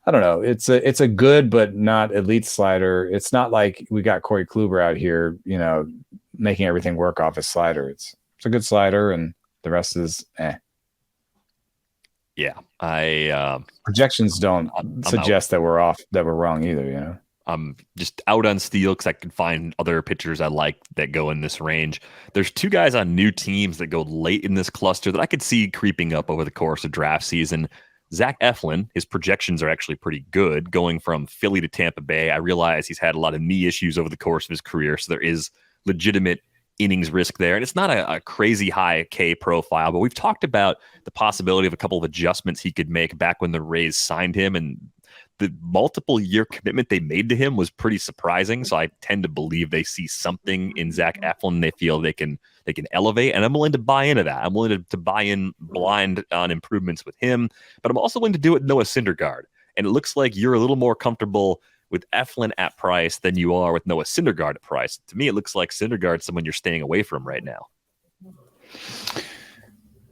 I don't know. It's a good but not elite slider. It's not like we got Corey Kluber out here, making everything work off his slider. It's a good slider, and the rest is Yeah, projections don't suggest that we're wrong either. I'm just out on Steele because I can find other pitchers I like that go in this range. There's two guys on new teams that go late in this cluster that I could see creeping up over the course of draft season. Zach Eflin, his projections are actually pretty good, going from Philly to Tampa Bay. I realize he's had a lot of knee issues over the course of his career, so there is legitimate innings risk there. And it's not a crazy high K profile, but we've talked about the possibility of a couple of adjustments he could make back when the Rays signed him, and the multiple year commitment they made to him was pretty surprising. So I tend to believe they see something in Zach Eflin they feel they can elevate, and I'm willing to buy into that. I'm willing to buy in blind on improvements with him, but I'm also willing to do it with Noah Syndergaard. And it looks like you're a little more comfortable with Eflin at price than you are with Noah Syndergaard at price. To me, it looks like Syndergaard's someone you're staying away from right now.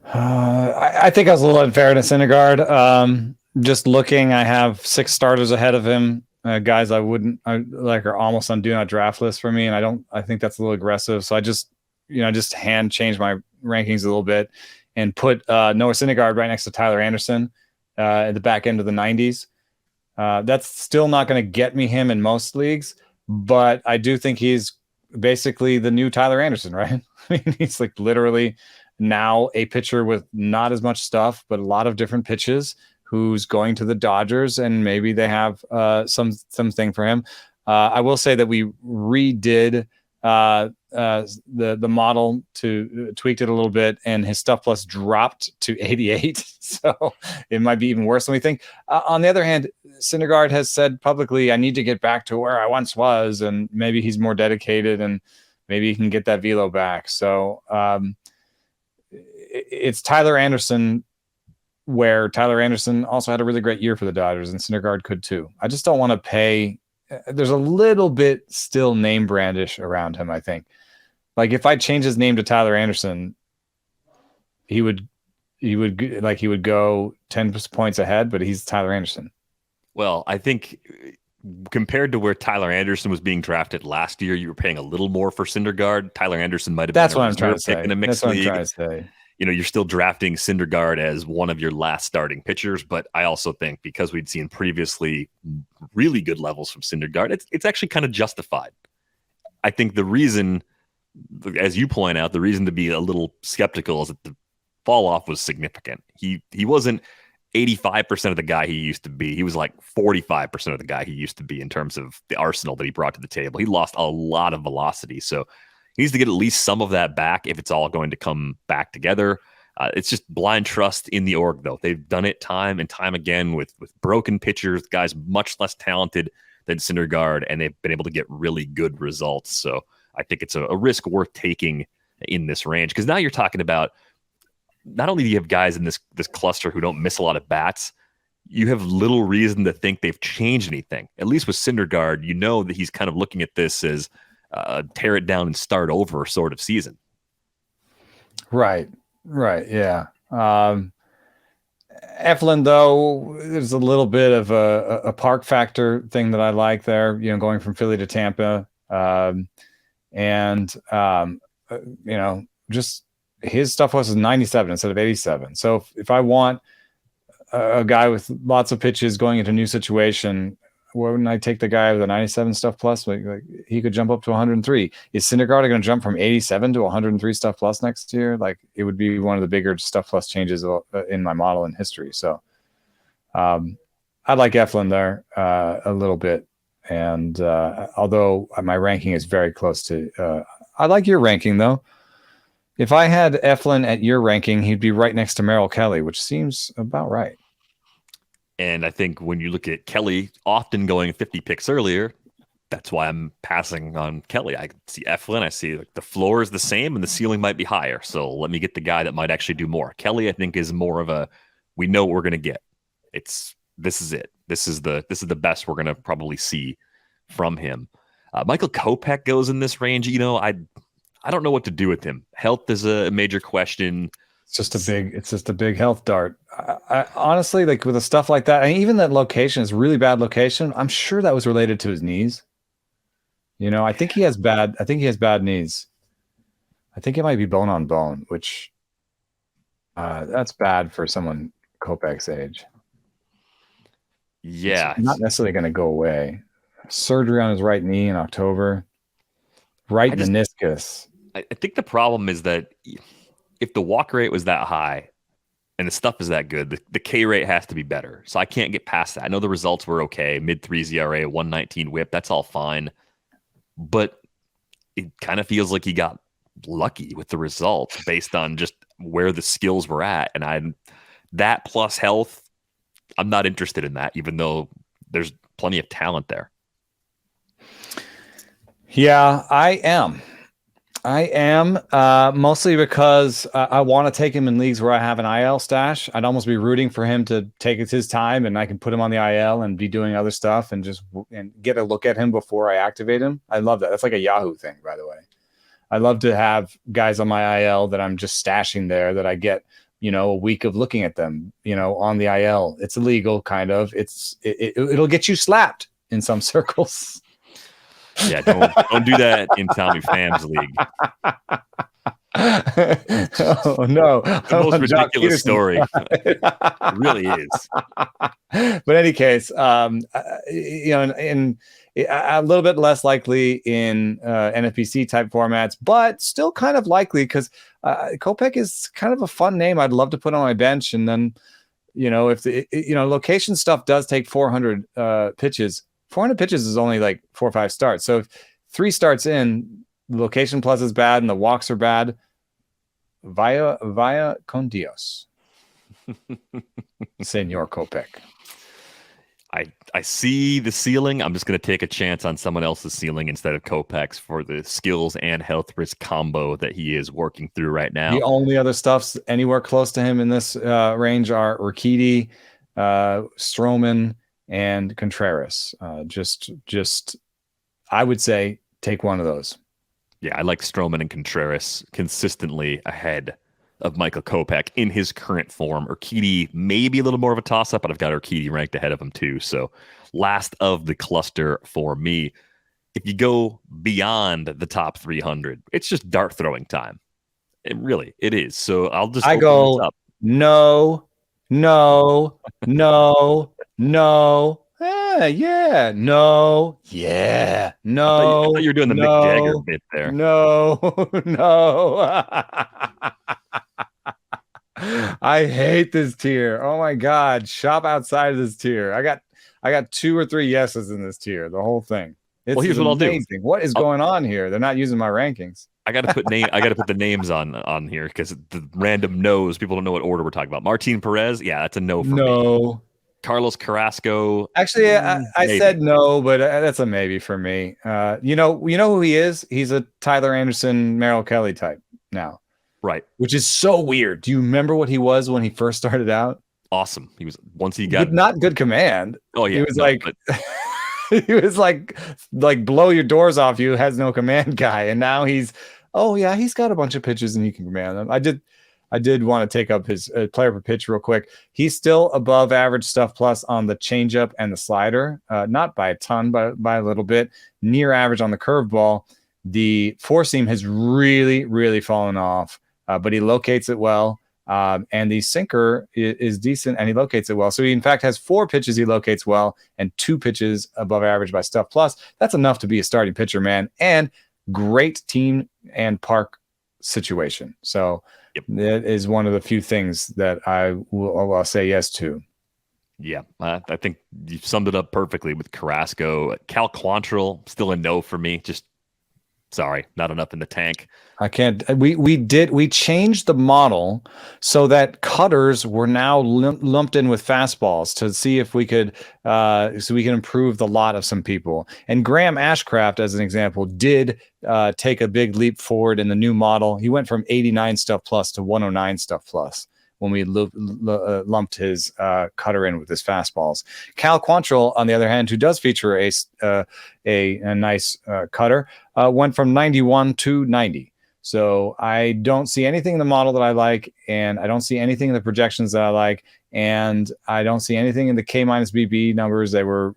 I think I was a little unfair to Syndergaard. Just looking, I have 6 starters ahead of him. Guys I are almost on do not draft list for me, and I think that's a little aggressive. So I just hand change my rankings a little bit and put Noah Syndergaard right next to Tyler Anderson at the back end of the 90s. That's still not going to get me him in most leagues, but I do think he's basically the new Tyler Anderson, right? I mean, he's like literally now a pitcher with not as much stuff, but a lot of different pitches, who's going to the Dodgers, and maybe they have something for him. I will say that we redid the model to tweaked it a little bit, and his stuff plus dropped to 88. So it might be even worse than we think. On the other hand, Syndergaard has said publicly, I need to get back to where I once was, and maybe he's more dedicated, and maybe he can get that velo back. So it's Tyler Anderson, where Tyler Anderson also had a really great year for the Dodgers, and Syndergaard could too. I just don't want to pay. There's a little bit still name brandish around him, I think. Like if I change his name to Tyler Anderson, he would go 10 points ahead, but he's Tyler Anderson. Well, I think compared to where Tyler Anderson was being drafted last year, you were paying a little more for Syndergaard. Tyler Anderson might have been a reserve pick in a mixed league. That's what I'm trying to say. You're still drafting Syndergaard as one of your last starting pitchers, but I also think because we'd seen previously really good levels from Syndergaard, it's actually kind of justified. I think the reason, as you point out, the reason to be a little skeptical is that the fall off was significant. He wasn't 85% of the guy he used to be. He was like 45% of the guy he used to be in terms of the arsenal that he brought to the table. He lost a lot of velocity, so he needs to get at least some of that back if it's all going to come back together. It's just blind trust in the org, though. They've done it time and time again with broken pitchers, guys much less talented than Syndergaard, and they've been able to get really good results. So I think it's a risk worth taking in this range, because now you're talking about not only do you have guys in this cluster who don't miss a lot of bats, you have little reason to think they've changed anything. At least with Syndergaard, you know that he's kind of looking at this as tear it down and start over sort of season. Right. Yeah. Eflin, though, there's a little bit of a park factor thing that I like there, going from Philly to Tampa. And just his stuff was 97 instead of 87. So if I want a guy with lots of pitches going into a new situation, wouldn't I take the guy with the 97 stuff plus? Like he could jump up to 103. Is Syndergaard going to jump from 87 to 103 stuff plus next year? Like it would be one of the bigger stuff plus changes in my model in history. So I like Eflin there a little bit. And although my ranking is very close to, I like your ranking though. If I had Eflin at your ranking, he'd be right next to Merrill Kelly, which seems about right. And I think when you look at Kelly often going 50 picks earlier, that's why I'm passing on Kelly. I see Eflin. I see like the floor is the same and the ceiling might be higher. So let me get the guy that might actually do more. Kelly, I think, is more of a, we know what we're going to get. This is it. This is the best we're going to probably see from him. Michael Kopech goes in this range. I don't know what to do with him. Health is a major question. It's just a big health dart. I honestly, like with the stuff like that, and even that location is really bad location. I'm sure that was related to his knees. I think he has bad knees. I think it might be bone on bone, which that's bad for someone Kopech's age. Yeah. It's not necessarily going to go away. Surgery on his right knee in October. Right meniscus. I think the problem is that if the walk rate was that high and the stuff is that good, the K rate has to be better. So I can't get past that. I know the results were okay. Mid-3s ERA, 119 whip. That's all fine. But it kind of feels like he got lucky with the results based on just where the skills were at. And that plus health, I'm not interested in that, even though there's plenty of talent there. Yeah, I am. Mostly because I want to take him in leagues where I have an IL stash. I'd almost be rooting for him to take his time, and I can put him on the IL and be doing other stuff and get a look at him before I activate him. I love that. That's like a Yahoo thing, by the way. I love to have guys on my IL that I'm just stashing there that I get, a week of looking at them, on the IL. It's illegal, kind of. It'll get you slapped in some circles. Yeah, don't do that in Tommy Pham's league. Oh no! The most ridiculous story. It really is. But in any case, in a little bit less likely in NFBC type formats, but still kind of likely because Kopech is kind of a fun name. I'd love to put on my bench, and then if the location stuff does take 400 pitches. 400 pitches is only like 4 or 5 starts. So if 3 starts in, the location plus is bad and the walks are bad. Vaya con Dios. Senor Kopech. I see the ceiling. I'm just going to take a chance on someone else's ceiling instead of Kopech's for the skills and health risk combo that he is working through right now. The only other stuffs anywhere close to him in this range are Urquidy, Stroman, and Contreras. Just I would say take one of those. Yeah, I like Stroman and Contreras consistently ahead of Michael Kopech in his current form. Urquidy maybe a little more of a toss-up, but I've got Urquidy ranked ahead of him too. So last of the cluster for me. If you go beyond the top 300, it's just dart throwing time. It is. So I go up. No. Yeah. No. Yeah. No. I thought you were doing the Mick Jagger bit there. No. I hate this tier. Oh my God. Shop outside of this tier. I got 2 or 3 yeses in this tier. The whole thing. Well, here's what I'll do. What is going on here? They're not using my rankings. I got to put the names on here because the random no's. People don't know what order we're talking about. Martín Pérez, yeah, that's a no for me. Carlos Carrasco. Actually, I said no, but that's a maybe for me. You know who he is? He's a Tyler Anderson, Merrill Kelly type now. Right. Which is so weird. Do you remember what he was when he first started out? Awesome. He was once he got not good command. Oh yeah. He was he was like blow your doors off you, has no command guy. And now he's got a bunch of pitches and he can command them. I did want to take up his player per pitch real quick. He's still above average stuff plus on the changeup and the slider, not by a ton, but by a little bit. Near average on the curveball. The four seam has really, really fallen off, but he locates it well. And the sinker is decent, and he locates it well. So he, in fact, has 4 pitches he locates well and 2 pitches above average by stuff plus. That's enough to be a starting pitcher, man. And great team and park situation. So that is one of the few things that I'll say yes to. Yeah, I think you summed it up perfectly with Carrasco. Cal Quantrill, still a no for me. Just sorry, not enough in the tank. I can't. We changed the model so that cutters were now lumped in with fastballs to see if we could, so we can improve the lot of some people. And Graham Ashcraft, as an example, did take a big leap forward in the new model. He went from 89 stuff plus to 109 stuff plus when we lumped his cutter in with his fastballs. Cal Quantrill, on the other hand, who does feature a nice cutter, went from 91 to 90. So I don't see anything in the model that I like, and I don't see anything in the projections that I like, and I don't see anything in the K minus BB numbers. They were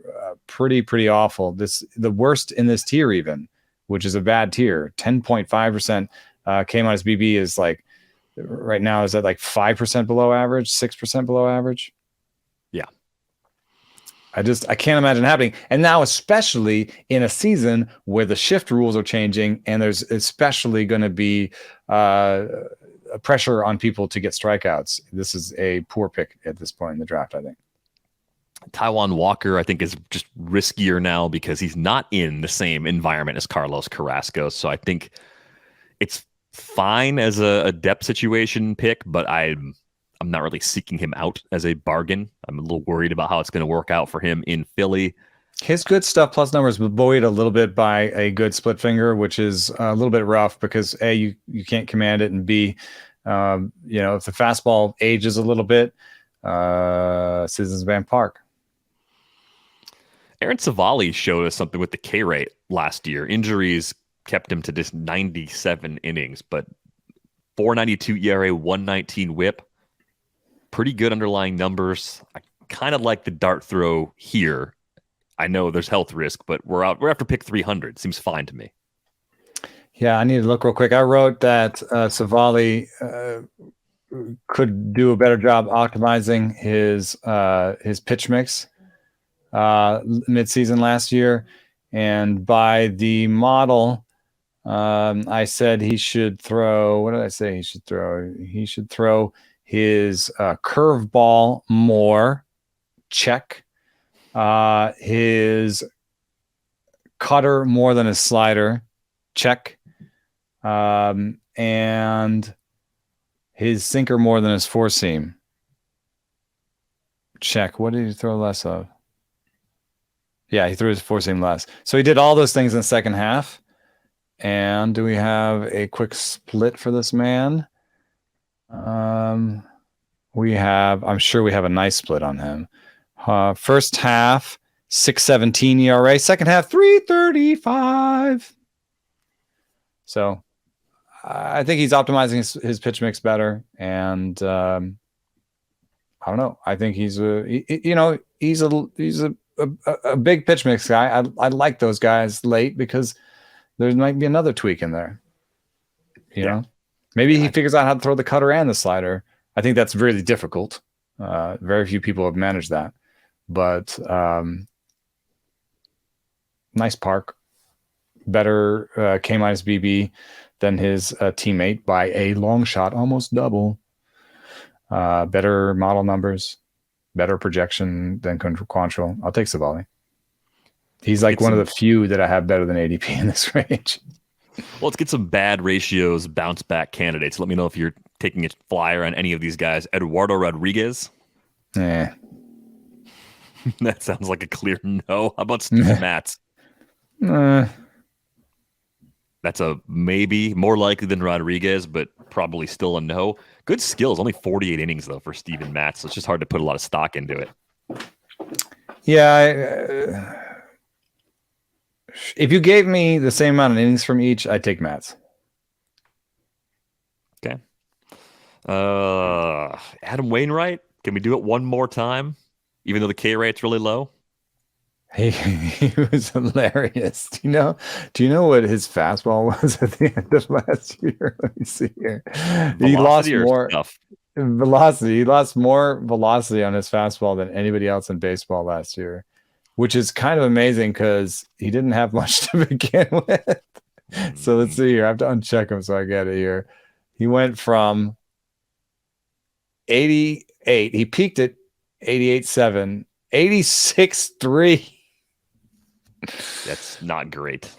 pretty awful. The worst in this tier even, which is a bad tier. 10.5% K minus BB is like, right now is at like 5% below average, 6% below average. Yeah. I can't imagine happening. And now, especially in a season where the shift rules are changing and there's especially going to be a pressure on people to get strikeouts. This is a poor pick at this point in the draft, I think. Taijuan Walker, I think, is just riskier now because he's not in the same environment as Carlos Carrasco. So I think it's fine as a depth situation pick, but I'm not really seeking him out as a bargain. I'm a little worried about how it's going to work out for him in Philly. His good stuff plus numbers were buoyed a little bit by a good split finger, which is a little bit rough because A, you can't command it, and B, if the fastball ages a little bit, Citizens Bank Park. Aaron Civale showed us something with the K rate last year. Injuries kept him to just 97 innings, but 4.92 ERA, 1.19 WHIP. Pretty good underlying numbers. I kind of like the dart throw here. I know there's health risk, but we're after pick 300. Seems fine to me. Yeah, I need to look real quick. I wrote that Civale could do a better job optimizing his pitch mix midseason last year, and by the model, I said he should throw. What did I say he should throw? He should throw his curveball more. Check. His cutter more than his slider. Check. And his sinker more than his four seam. Check. What did he throw less of? Yeah, he threw his four seam less. So he did all those things in the second half. And do we have a quick split for this man? I'm sure we have a nice split on him. First half, 6.17 ERA. Second half, 3.35. So I think he's optimizing his pitch mix better. And I don't know. I think he's a big pitch mix guy. I like those guys late because there might be another tweak in there. You know, maybe he figures out how to throw the cutter and the slider. I think that's really difficult. Very few people have managed that, but nice park, better K minus BB than his teammate by a long shot, almost double. Better model numbers, better projection than Quantrill. I'll take Civale. He's like one of the few that I have better than ADP in this range. Well, let's get some bad ratios bounce back candidates. Let me know if you're taking a flyer on any of these guys. Eduardo Rodriguez. That sounds like a clear no. How about Steven Matz? That's a maybe, more likely than Rodriguez, but probably still a no. Good skills. Only 48 innings, though, for Steven Matz. So it's just hard to put a lot of stock into it. Yeah. If you gave me the same amount of innings from each, I'd take Matz. Okay. Adam Wainwright. Can we do it one more time, even though the K rate's really low? He was hilarious. Do you know what his fastball was at the end of last year? Let me see here. He lost Velocity or more stuff? velocity. He lost more velocity on his fastball than anybody else in baseball last year, which is kind of amazing because he didn't have much to begin with. So let's see here. I have to uncheck him so I get it here. He went from 88. He peaked at 88.7, 86.3. That's not great.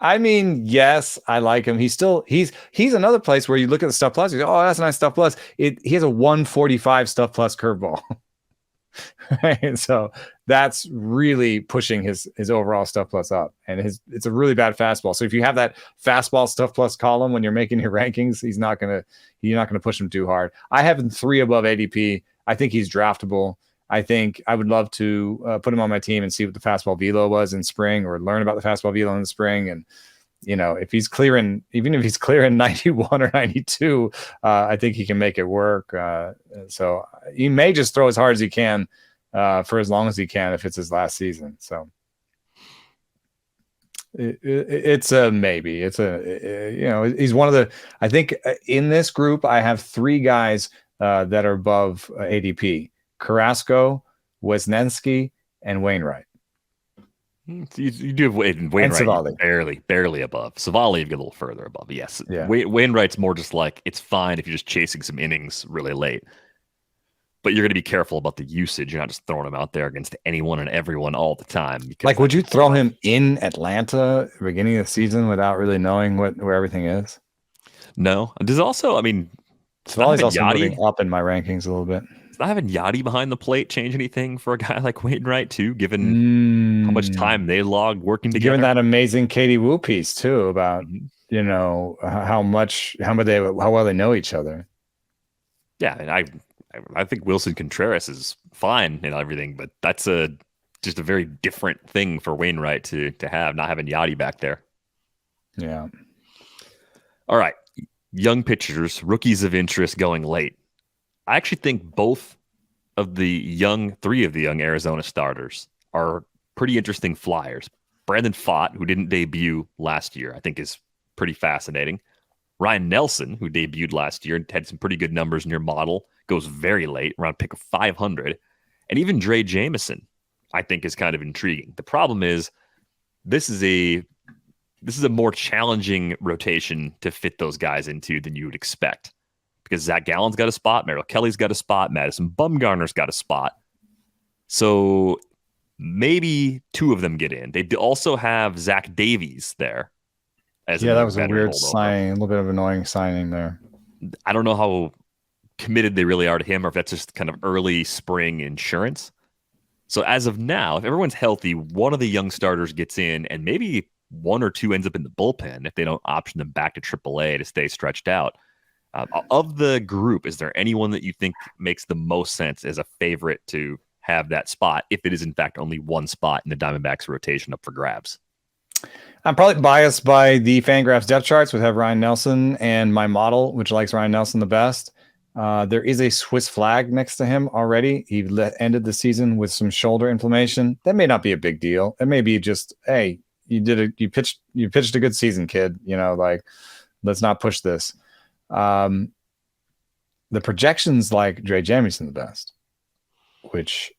I mean, yes, I like him. He's another place where you look at the Stuff Plus. You go, oh, that's a nice Stuff Plus. He has a 145 Stuff Plus curveball. Right? So that's really pushing his overall Stuff Plus up. And it's a really bad fastball. So if you have that fastball Stuff Plus column when you're making your rankings, you're not gonna push him too hard. I have him 3 above ADP. I think he's draftable. I think I would love to put him on my team and see what the fastball velo was in spring, or learn about the fastball velo in the spring. And, if he's clearing 91 or 92, I think he can make it work. So he may just throw as hard as he can for as long as he can if it's his last season. So it's a maybe. It's he's one of the, I think in this group, I have 3 guys that are above ADP. Carrasco, Wisniewski, and Wainwright. You do have Wainwright barely above. Civale, you get a little further above. Yes. Yeah. Wainwright's more just like, it's fine if you're just chasing some innings really late. But you're going to be careful about the usage. You're not just throwing him out there against anyone and everyone all the time. Like, would you throw him in Atlanta at the beginning of the season without really knowing where everything is? No. There's also, Civale's also moving up in my rankings a little bit. Does not having Yachty behind the plate change anything for a guy like Wainwright too, given how much time they logged working together? Given that amazing Katie Wu piece too about how well they know each other. Yeah, and I think Wilson Contreras is fine and everything, but that's just a very different thing for Wainwright to have, not having Yachty back there. Yeah. All right, young pitchers, rookies of interest going late. I actually think both of the 3 of the young Arizona starters are pretty interesting flyers. Brandon Pfaadt, who didn't debut last year, I think is pretty fascinating. Ryan Nelson, who debuted last year and had some pretty good numbers in your model, goes very late, around pick of 500. And even Dre Jameson, I think, is kind of intriguing. The problem is this is a more challenging rotation to fit those guys into than you would expect. Because Zach Gallen's got a spot, Merrill Kelly's got a spot, Madison Bumgarner's got a spot. So maybe 2 of them get in. They also have Zach Davies there. That was a weird signing, a little bit of annoying signing there. I don't know how committed they really are to him, or if that's just kind of early spring insurance. So as of now, if everyone's healthy, one of the young starters gets in, and maybe 1 or 2 ends up in the bullpen if they don't option them back to AAA to stay stretched out. Of the group, is there anyone that you think makes the most sense as a favorite to have that spot, if it is in fact only one spot in the Diamondbacks rotation up for grabs? I'm probably biased by the Fangraphs depth charts, which have Ryan Nelson, and my model, which likes Ryan Nelson the best. There is a Swiss flag next to him already. He ended the season with some shoulder inflammation. That may not be a big deal. It may be just, hey, you pitched a good season, kid. Let's not push this. The projections like Dre Jameson the best, which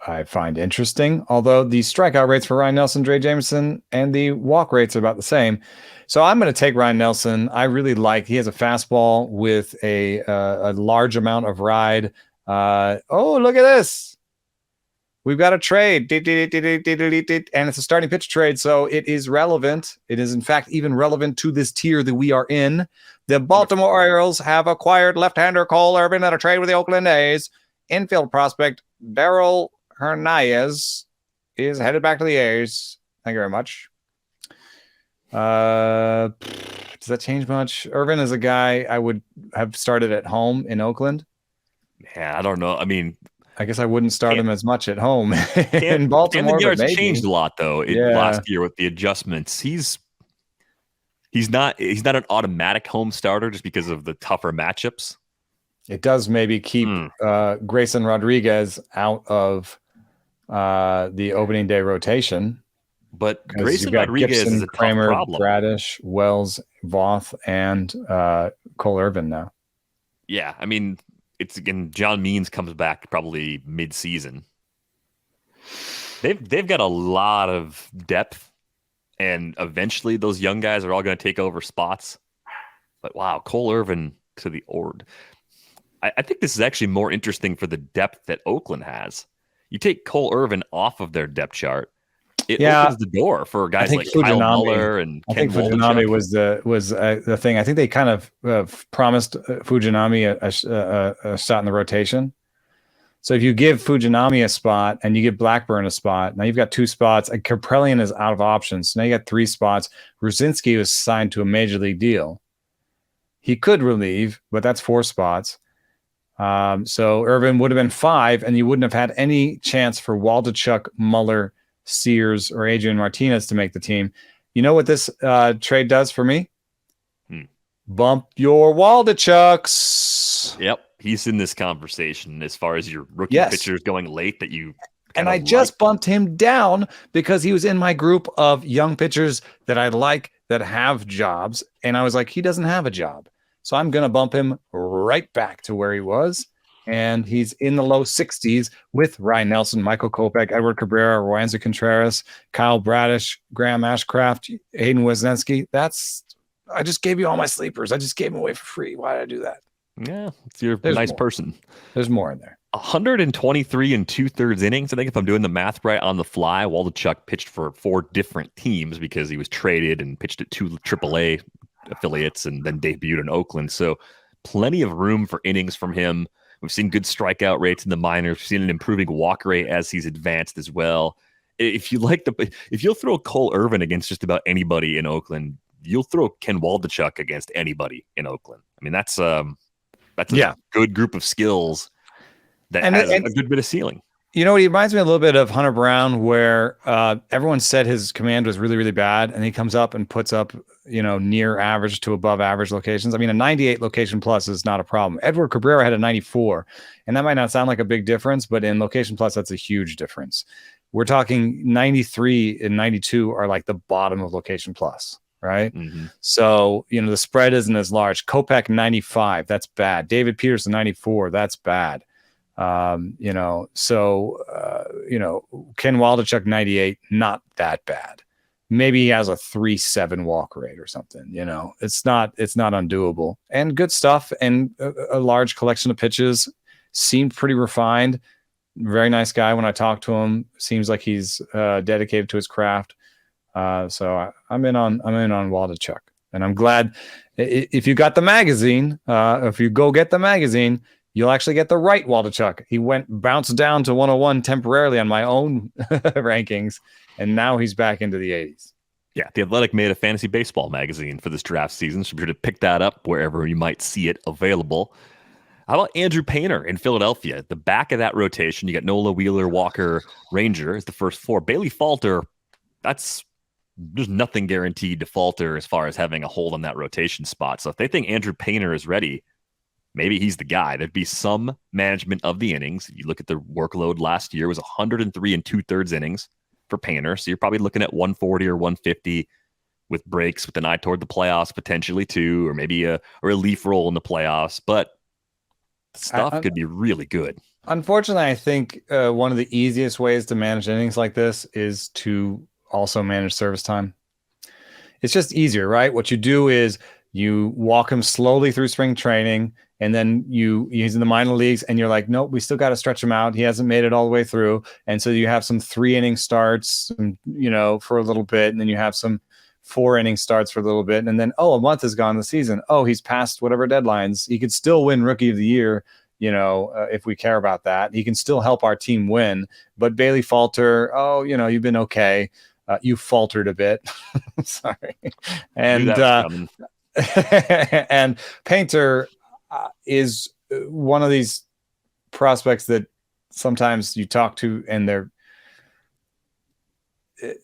I find interesting, although the strikeout rates for Ryan Nelson, Dre Jameson, and the walk rates are about the same. So I'm going to take Ryan Nelson. I really like, he has a fastball with a large amount of ride. Oh, look at this. We've got a trade, and it's a starting pitch trade, so it is relevant. It is, in fact, even relevant to this tier that we are in. The Baltimore Orioles have acquired left-hander Cole Irvin at a trade with the Oakland A's. Infield prospect Darryl Hernandez is headed back to the A's. Thank you very much. Does that change much? Irvin is a guy I would have started at home in Oakland. Yeah, I don't know. I guess I wouldn't start him as much at home in Baltimore. Camden Yards changed a lot, though, last year with the adjustments. He's not an automatic home starter just because of the tougher matchups. It does maybe keep Grayson Rodriguez out of the opening day rotation. But Because Grayson you've got Rodriguez Gibson, is a tough Kramer, problem. Bradish, Wells, Voth, and Cole Irvin now. Yeah, I mean, it's again. John Means comes back probably mid-season. They've got a lot of depth, and eventually those young guys are all going to take over spots. But wow, Cole Irvin to the Ord. I think this is actually more interesting for the depth that Oakland has. You take Cole Irvin off of their depth chart, it opens the door for guys like Kyle Muller and Ken Fujinami Waldachuk. was the thing. I think they kind of promised Fujinami a shot in the rotation. So if you give Fujinami a spot and you give Blackburn a spot, now you've got 2 spots. And Kaprelian is out of options. So now you got 3 spots. Ruzinski was signed to a major league deal. He could relieve, but that's 4 spots. So Irvin would have been 5, and you wouldn't have had any chance for Waldachuk, Muller, Sears, or Adrian Martinez to make the team. You know what this trade does for me? Bump your Waldachucks. Yep, he's in this conversation as far as your rookie pitchers going late that you. And I just bumped him down because he was in my group of young pitchers that I like that have jobs. And I was like, he doesn't have a job. So I'm going to bump him right back to where he was. And he's in the low 60s with Ryan Nelson, Michael Kopech, Edward Cabrera, Roansy Contreras, Kyle Bradish, Graham Ashcraft, Hayden Wesneski. I just gave you all my sleepers. I just gave them away for free. Why did I do that? Yeah, you're a nice person. There's more in there. 123 and 2/3 innings. I think if I'm doing the math right on the fly, Waldachuk pitched for 4 different teams because he was traded and pitched at 2 AAA affiliates and then debuted in Oakland. So plenty of room for innings from him. We've seen good strikeout rates in the minors. We've seen an improving walk rate as he's advanced as well. If you'll throw Cole Irvin against just about anybody in Oakland, you'll throw Ken Waldachuk against anybody in Oakland. I mean, that's a good group of skills that has a good bit of ceiling. You know, he reminds me a little bit of Hunter Brown, where everyone said his command was really, really bad, and he comes up and puts up, near average to above average locations. I mean, a 98 location plus is not a problem. Edward Cabrera had a 94, and that might not sound like a big difference, but in location plus, that's a huge difference. We're talking 93 and 92 are like the bottom of location plus, right? Mm-hmm. So, the spread isn't as large. Kopech 95, that's bad. David Peterson 94, that's bad. Ken Waldachuk 98, not that bad. Maybe he has a 3.7 walk rate or something. It's not undoable, and good stuff. And a large collection of pitches. Seemed pretty refined. Very nice guy when I talked to him. Seems like he's dedicated to his craft. So I'm in on Waldachuk, and I'm glad if you got the magazine. If you go get the magazine, you'll actually get the right Waldachuk. He bounced down to 101 temporarily on my own rankings, and now he's back into the 80s. Yeah, The Athletic made a fantasy baseball magazine for this draft season, so be sure to pick that up wherever you might see it available. How about Andrew Painter in Philadelphia? At the back of that rotation, you got Nola, Wheeler, Walker, Ranger as the first 4. Bailey Falter, there's nothing guaranteed to Falter as far as having a hold on that rotation spot. So if they think Andrew Painter is ready, maybe he's the guy. There'd be some management of the innings. You look at the workload last year, it was 103 and 2/3 innings for Painter. So you're probably looking at 140 or 150 with breaks with an eye toward the playoffs potentially too, or maybe a relief role in the playoffs. But stuff could be really good. Unfortunately, I think one of the easiest ways to manage innings like this is to also manage service time. It's just easier, right? What you do is you walk him slowly through spring training, and then he's in the minor leagues, and you're like, nope, we still got to stretch him out. He hasn't made it all the way through. And so you have some 3-inning starts, for a little bit, and then you have some 4-inning starts for a little bit. And then, a month has gone the season. He's passed whatever deadlines. He could still win Rookie of the Year, if we care about that. He can still help our team win. But Bailey Falter, you've been okay. You faltered a bit. Sorry. And and Painter is one of these prospects that sometimes you talk to and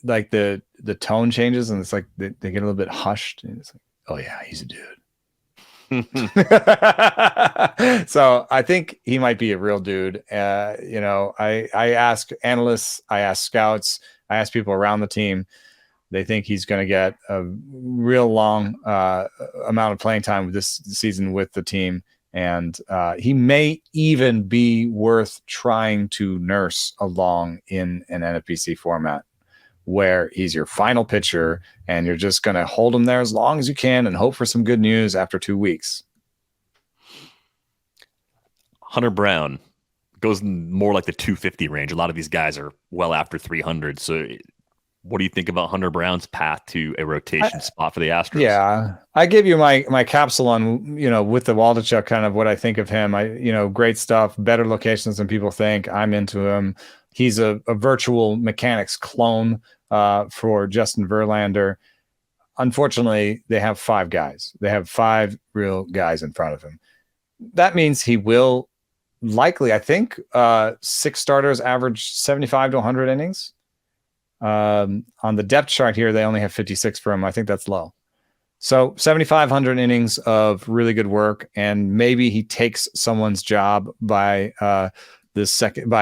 like the tone changes and it's like they get a little bit hushed and it's like, oh yeah, he's a dude. So I think he might be a real dude. I ask analysts, I ask scouts, I ask people around the team. They think he's going to get a real long amount of playing time with this season with the team. And he may even be worth trying to nurse along in an NFBC format where he's your final pitcher and you're just going to hold him there as long as you can and hope for some good news after 2 weeks. Hunter Brown goes more like the 250 range. A lot of these guys are well after 300. So what do you think about Hunter Brown's path to a rotation spot for the Astros? Yeah, I give you my capsule on, with the Waldachuk, kind of what I think of him. Great stuff, better locations than people think. I'm into him. He's a virtual mechanics clone for Justin Verlander. Unfortunately, they have 5 guys. They have 5 real guys in front of him. That means he will likely, I think, 6 starters average 75 to 100 innings. On the depth chart here, they only have 56 for him. I think that's low. So 7,500 innings of really good work, and maybe he takes someone's job by the second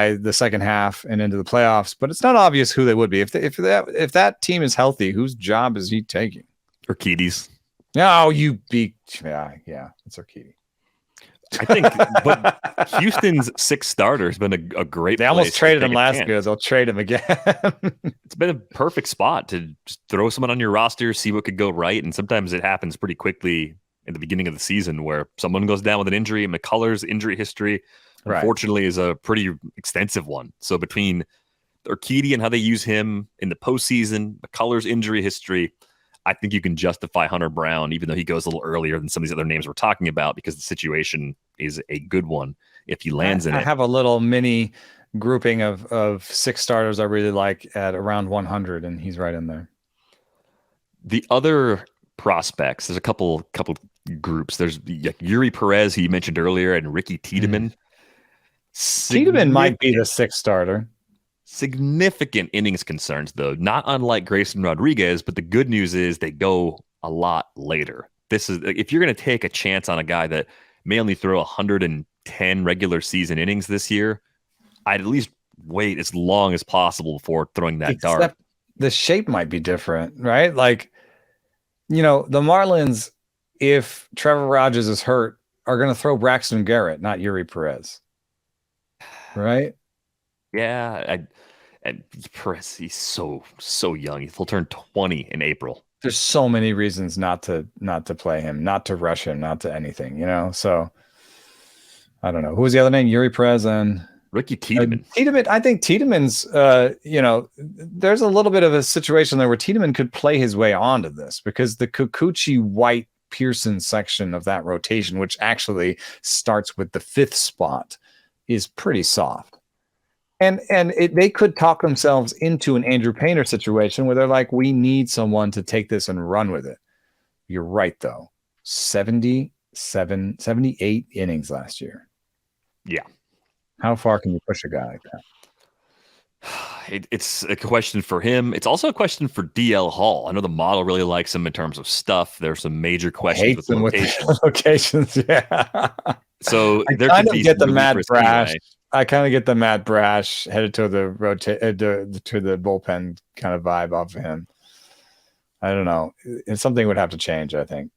half and into the playoffs. But it's not obvious who they would be if that team is healthy. Whose job is he taking? Urquidy's. No, yeah, it's Urquidy. I think, but Houston's 6 starters been a great. They almost traded him last year. They'll trade him again. It's been a perfect spot to just throw someone on your roster, see what could go right, and sometimes it happens pretty quickly in the beginning of the season where someone goes down with an injury. McCullers' injury history, unfortunately, is a pretty extensive one. So between Urquidy and how they use him in the postseason, McCullers' injury history, I think you can justify Hunter Brown, even though he goes a little earlier than some of these other names we're talking about, because the situation is a good one if he lands in it. I have a little mini grouping of 6 starters I really like at around 100, and he's right in there. The other prospects, there's a couple groups. There's Yuri Perez, who you mentioned earlier, and Ricky Tiedemann. Tiedemann might be the 6th starter. Significant innings concerns, though, not unlike Grayson Rodriguez, but the good news is they go a lot later. This is, if you're going to take a chance on a guy that may only throw 110 regular season innings this year, I'd at least wait as long as possible before throwing that dart. The shape might be different, right? Like, the Marlins, if Trevor Rogers is hurt, are going to throw Braxton Garrett, not Yuri Perez. Right? Yeah, and Perez, he's so young. He'll turn 20 in April. There's so many reasons not to play him, not to rush him, not to anything, So I don't know. Who was the other name? Yuri Perez and Ricky Tiedemann. I think Tiedemann's, there's a little bit of a situation there where Tiedemann could play his way onto this because the Kikuchi, White, Pearson section of that rotation, which actually starts with the 5th spot, is pretty soft. And they could talk themselves into an Andrew Painter situation where they're like, we need someone to take this and run with it. You're right, though. 78 innings last year. Yeah. How far can you push a guy like that? It's a question for him. It's also a question for DL Hall. I know the model really likes him in terms of stuff. There's some major questions with locations. Locations, yeah. So I kind of get the Matt Brash. I kind of get the Matt Brash headed to the to the bullpen kind of vibe off of him. I don't know. Something would have to change, I think.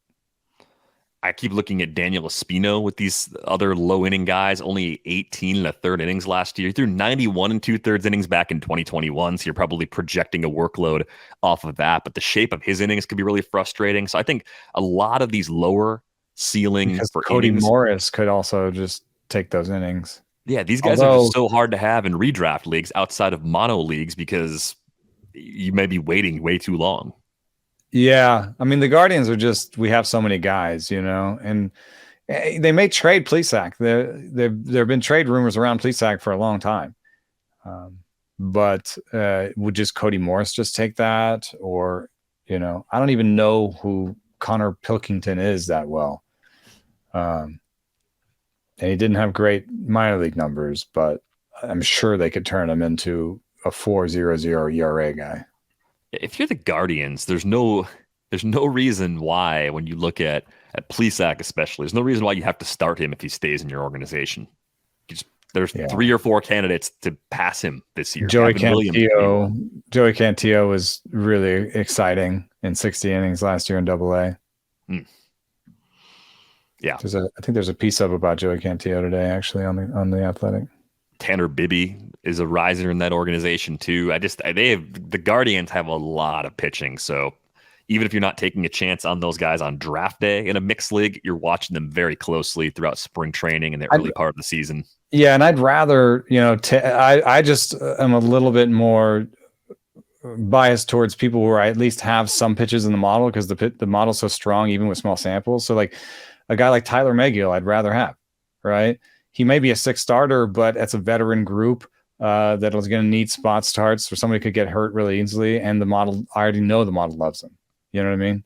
I keep looking at Daniel Espino with these other low inning guys, only 18 in the 3rd innings last year. He threw 91 and 2/3 innings back in 2021. So you're probably projecting a workload off of that, but the shape of his innings could be really frustrating. So I think a lot of these lower ceiling for Cody innings, Morris could also just take those innings. Yeah, these guys are just so hard to have in redraft leagues outside of mono leagues because you may be waiting way too long. Yeah. I mean, the Guardians are just, we have so many guys, and they may trade Plesac. There have been trade rumors around Plesac for a long time. But would just Cody Morris just take that? Or, I don't even know who Connor Pilkington is that well. And he didn't have great minor league numbers, but I'm sure they could turn him into a 4.00 ERA guy. If you're the Guardians, there's no reason why when you look at Plesac especially, there's no reason why you have to start him if he stays in your organization. There's Yeah. 3 or 4 candidates to pass him this year. Joey Gavin Williams, Cantillo was really exciting in 60 innings last year in Double-A. Yeah, I think there's a piece up about Joey Cantillo today, actually, on the Athletic. Tanner Bibby is a riser in that organization too. The Guardians have a lot of pitching, so even if you're not taking a chance on those guys on draft day in a mixed league, you're watching them very closely throughout spring training and the early part of the season. Yeah, and I'd rather, I just am a little bit more biased towards people where I at least have some pitches in the model because the model's so strong, even with small samples. So like a guy like Tyler Megill, I'd rather have, right? He may be a 6 starter, but it's a veteran group that is going to need spot starts, or somebody could get hurt really easily. And I already know the model loves them. You know what I mean?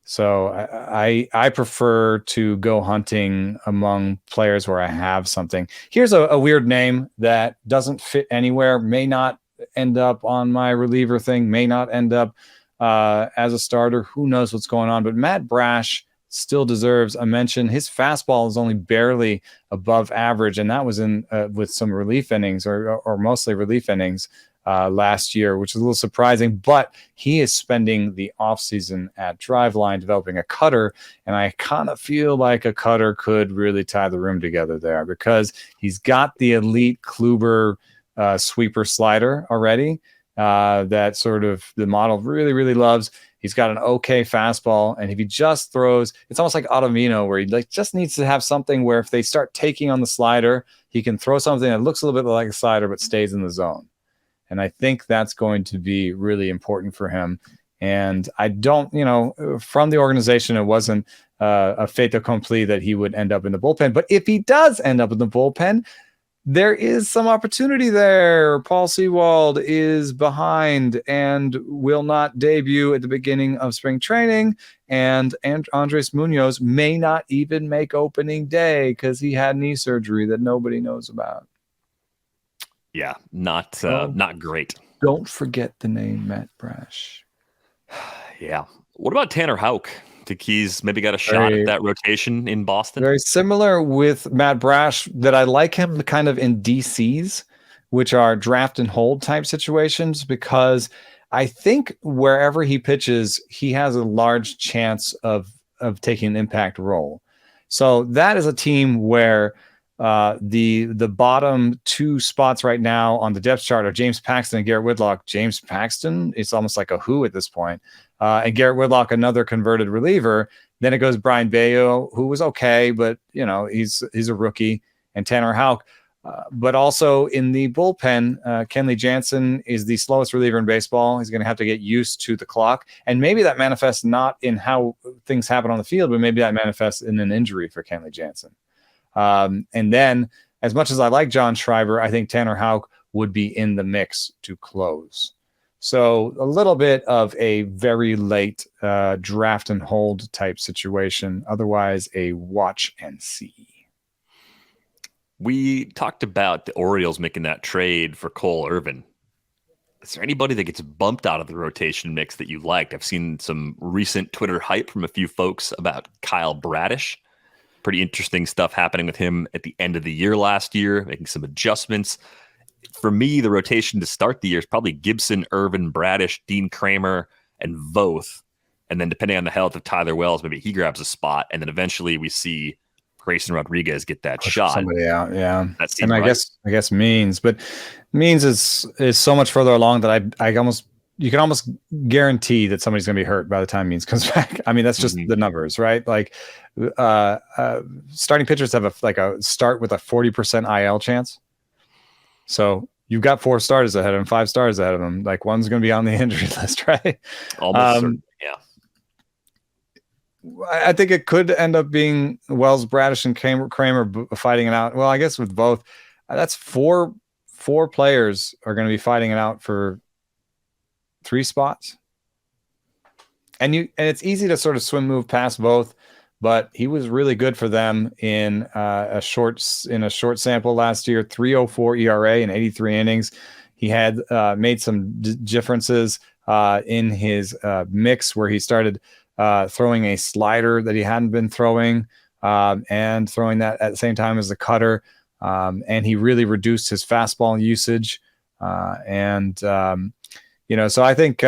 So I prefer to go hunting among players where I have something. Here's a weird name that doesn't fit anywhere, may not end up on my reliever thing, may not end up as a starter. Who knows what's going on? But Matt Brash still deserves a mention. His fastball is only barely above average, and that was in with some relief innings or mostly relief innings last year, which is a little surprising, but he is spending the offseason at Driveline developing a cutter, and I kind of feel like a cutter could really tie the room together there because he's got the elite Kluber sweeper slider already that sort of the model really, really loves. He's got an okay fastball, and if he just throws, it's almost like Ottavino, where he just needs to have something where if they start taking on the slider, he can throw something that looks a little bit like a slider but stays in the zone. And I think that's going to be really important for him. And I don't, from the organization, it wasn't a fait accompli that he would end up in the bullpen. But if he does end up in the bullpen, there is some opportunity there. Paul Sewald is behind and will not debut at the beginning of spring training. And Andres Munoz may not even make opening day because he had knee surgery that nobody knows about. Yeah, not great. Don't forget the name Matt Brash. Yeah. What about Tanner Houck? Think he's maybe got a shot at that rotation in Boston? Very similar with Matt Brash, that I like him kind of in DCs, which are draft and hold type situations, because I think wherever he pitches, he has a large chance of taking an impact role. So that is a team where the bottom 2 spots right now on the depth chart are James Paxton and Garrett Whitlock. James Paxton, it's almost like a who at this point. And Garrett Whitlock, another converted reliever. Then it goes Brian Bayo, who was okay, but he's a rookie, and Tanner Houck. But also in the bullpen, Kenley Jansen is the slowest reliever in baseball. He's going to have to get used to the clock, and maybe that manifests not in how things happen on the field, but maybe that manifests in an injury for Kenley Jansen. And then, as much as I like John Schreiber, I think Tanner Houck would be in the mix to close. So a little bit of a very late draft and hold type situation. Otherwise, a watch and see. We talked about the Orioles making that trade for Cole Irvin. Is there anybody that gets bumped out of the rotation mix that you liked? I've seen some recent Twitter hype from a few folks about Kyle Bradish. Pretty interesting stuff happening with him at the end of the year last year, making some adjustments. For me, the rotation to start the year is probably Gibson, Irvin, Bradish, Dean Kramer, and Voth. And then depending on the health of Tyler Wells, maybe he grabs a spot. And then eventually we see Grayson Rodriguez get that shot. Somebody out, yeah. And I guess Means, but Means is so much further along that you can almost guarantee that somebody's going to be hurt by the time Means comes back. I mean, that's just the numbers, right? Like starting pitchers have a start with a 40% IL chance. So you've got 4 starters ahead of him, 5 starters ahead of him. Like one's going to be on the injury list, right? Almost certain, yeah. I think it could end up being Wells, Bradish, and Kramer fighting it out. Well, I guess with both, that's four players are going to be fighting it out for 3 spots. And it's easy to sort of swim move past both, but he was really good for them in a short sample last year. 3.04 ERA in 83 innings. He had made some differences in his mix, where he started throwing a slider that he hadn't been throwing, and throwing that at the same time as the cutter. And he really reduced his fastball usage. So I think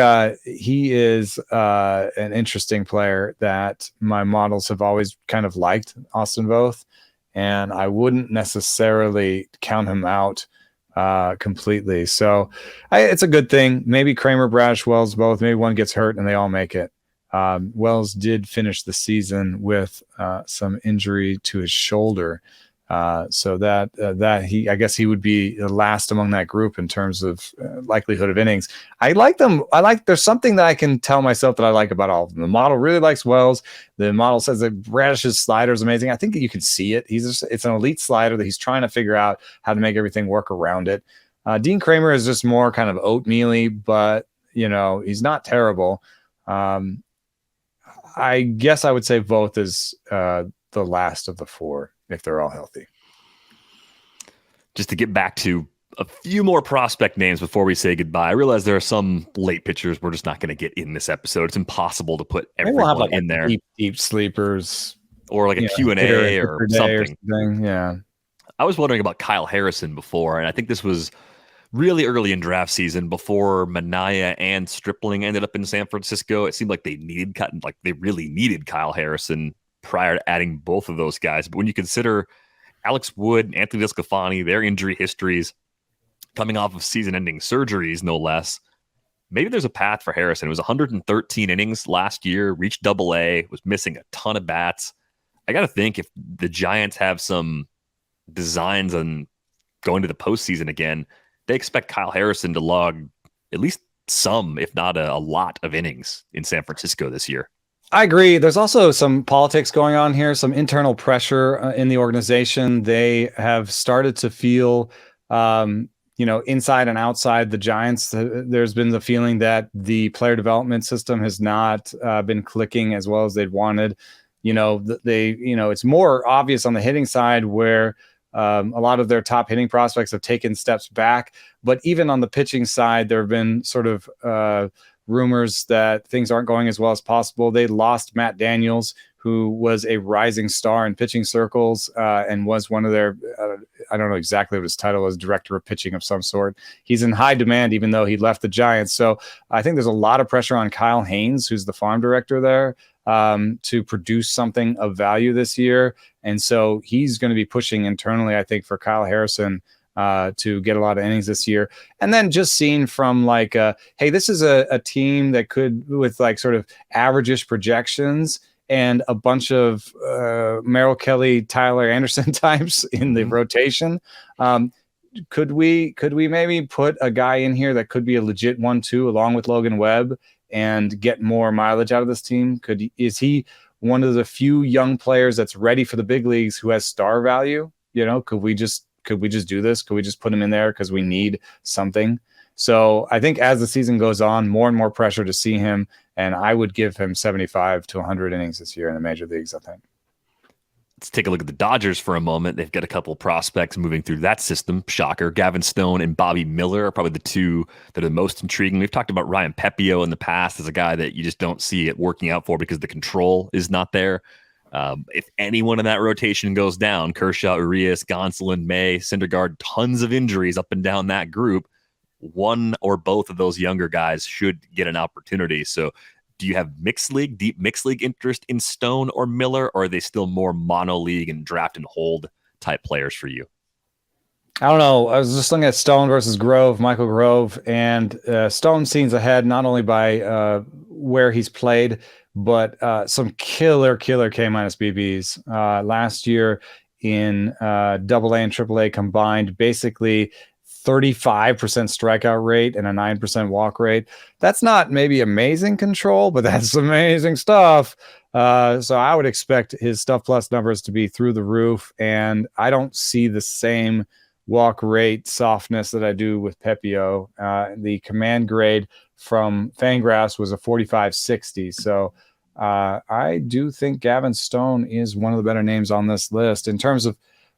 he is an interesting player that my models have always kind of liked, Austin Voth, and I wouldn't necessarily count him out completely. So it's a good thing. Maybe Kramer, Bradish, Wells, both. Maybe one gets hurt and they all make it. Wells did finish the season with some injury to his shoulder. So that I guess he would be the last among that group in terms of likelihood of innings. I like them. There's something that I can tell myself that I like about all of them. The model really likes Wells. The model says that Bradish's slider is amazing. I think that you can see it. It's an elite slider that he's trying to figure out how to make everything work around it. Dean Kramer is just more kind of oatmeal-y, but he's not terrible. I guess I would say Voth is the last of the four, if they're all healthy. Just to get back to a few more prospect names before we say goodbye. I realize there are some late pitchers we're just not going to get in this episode. It's impossible to put everyone in there. Deep sleepers. Or like a Q&A or something. Yeah. I was wondering about Kyle Harrison before, and I think this was really early in draft season before Minaya and Stripling ended up in San Francisco. It seemed like they really needed Kyle Harrison prior to adding both of those guys. But when you consider Alex Wood and Anthony Desclafani, their injury histories, coming off of season-ending surgeries, no less, maybe there's a path for Harrison. It was 113 innings last year, reached Double-A, was missing a ton of bats. I got to think if the Giants have some designs on going to the postseason again, they expect Kyle Harrison to log at least some, if not a lot of innings in San Francisco this year. I agree. There's also some politics going on here, some internal pressure in the organization. They have started to feel, inside and outside the Giants. There's been the feeling that the player development system has not been clicking as well as they'd wanted. It's more obvious on the hitting side where a lot of their top hitting prospects have taken steps back. But even on the pitching side, there have been sort of rumors that things aren't going as well as possible. They lost Matt Daniels, who was a rising star in pitching circles and was one of their, I don't know exactly what his title was, director of pitching of some sort. He's in high demand, even though he left the Giants. So I think there's a lot of pressure on Kyle Haynes, who's the farm director there, to produce something of value this year. And so he's going to be pushing internally, I think, for Kyle Harrison to get a lot of innings this year. And then just seeing from hey, this is a team that could, with sort of average-ish projections and a bunch of Merrill, Kelly, Tyler Anderson types in the rotation. Could we maybe put a guy in here that could be a legit 1-2 along with Logan Webb and get more mileage out of this team? Is he one of the few young players that's ready for the big leagues who has star value? Could we just do this? Could we just put him in there because we need something? So I think as the season goes on, more and more pressure to see him, and I would give him 75 to 100 innings this year in the major leagues, I think. Let's take a look at the Dodgers for a moment. They've got a couple of prospects moving through that system. Shocker. Gavin Stone and Bobby Miller are probably the two that are the most intriguing. We've talked about Ryan Pepio in the past as a guy that you just don't see it working out for because the control is not there. If anyone in that rotation goes down, Kershaw, Urias, Gonsolin, May, Syndergaard, tons of injuries up and down that group, one or both of those younger guys should get an opportunity. So do you have deep mixed league interest in Stone or Miller, or are they still more mono league and draft and hold type players for you? I don't know. I was just looking at Stone versus Michael Grove, and Stone seems ahead not only by where he's played, but some killer K minus BBs. Last year in Double-A and Triple-A combined, basically 35% strikeout rate and a 9% walk rate. That's not maybe amazing control, but that's amazing stuff. So I would expect his stuff plus numbers to be through the roof, and I don't see the same walk rate softness that I do with Pepio. The command grade from Fangraphs was a 45-60. So I do think Gavin Stone is one of the better names on this list. In terms of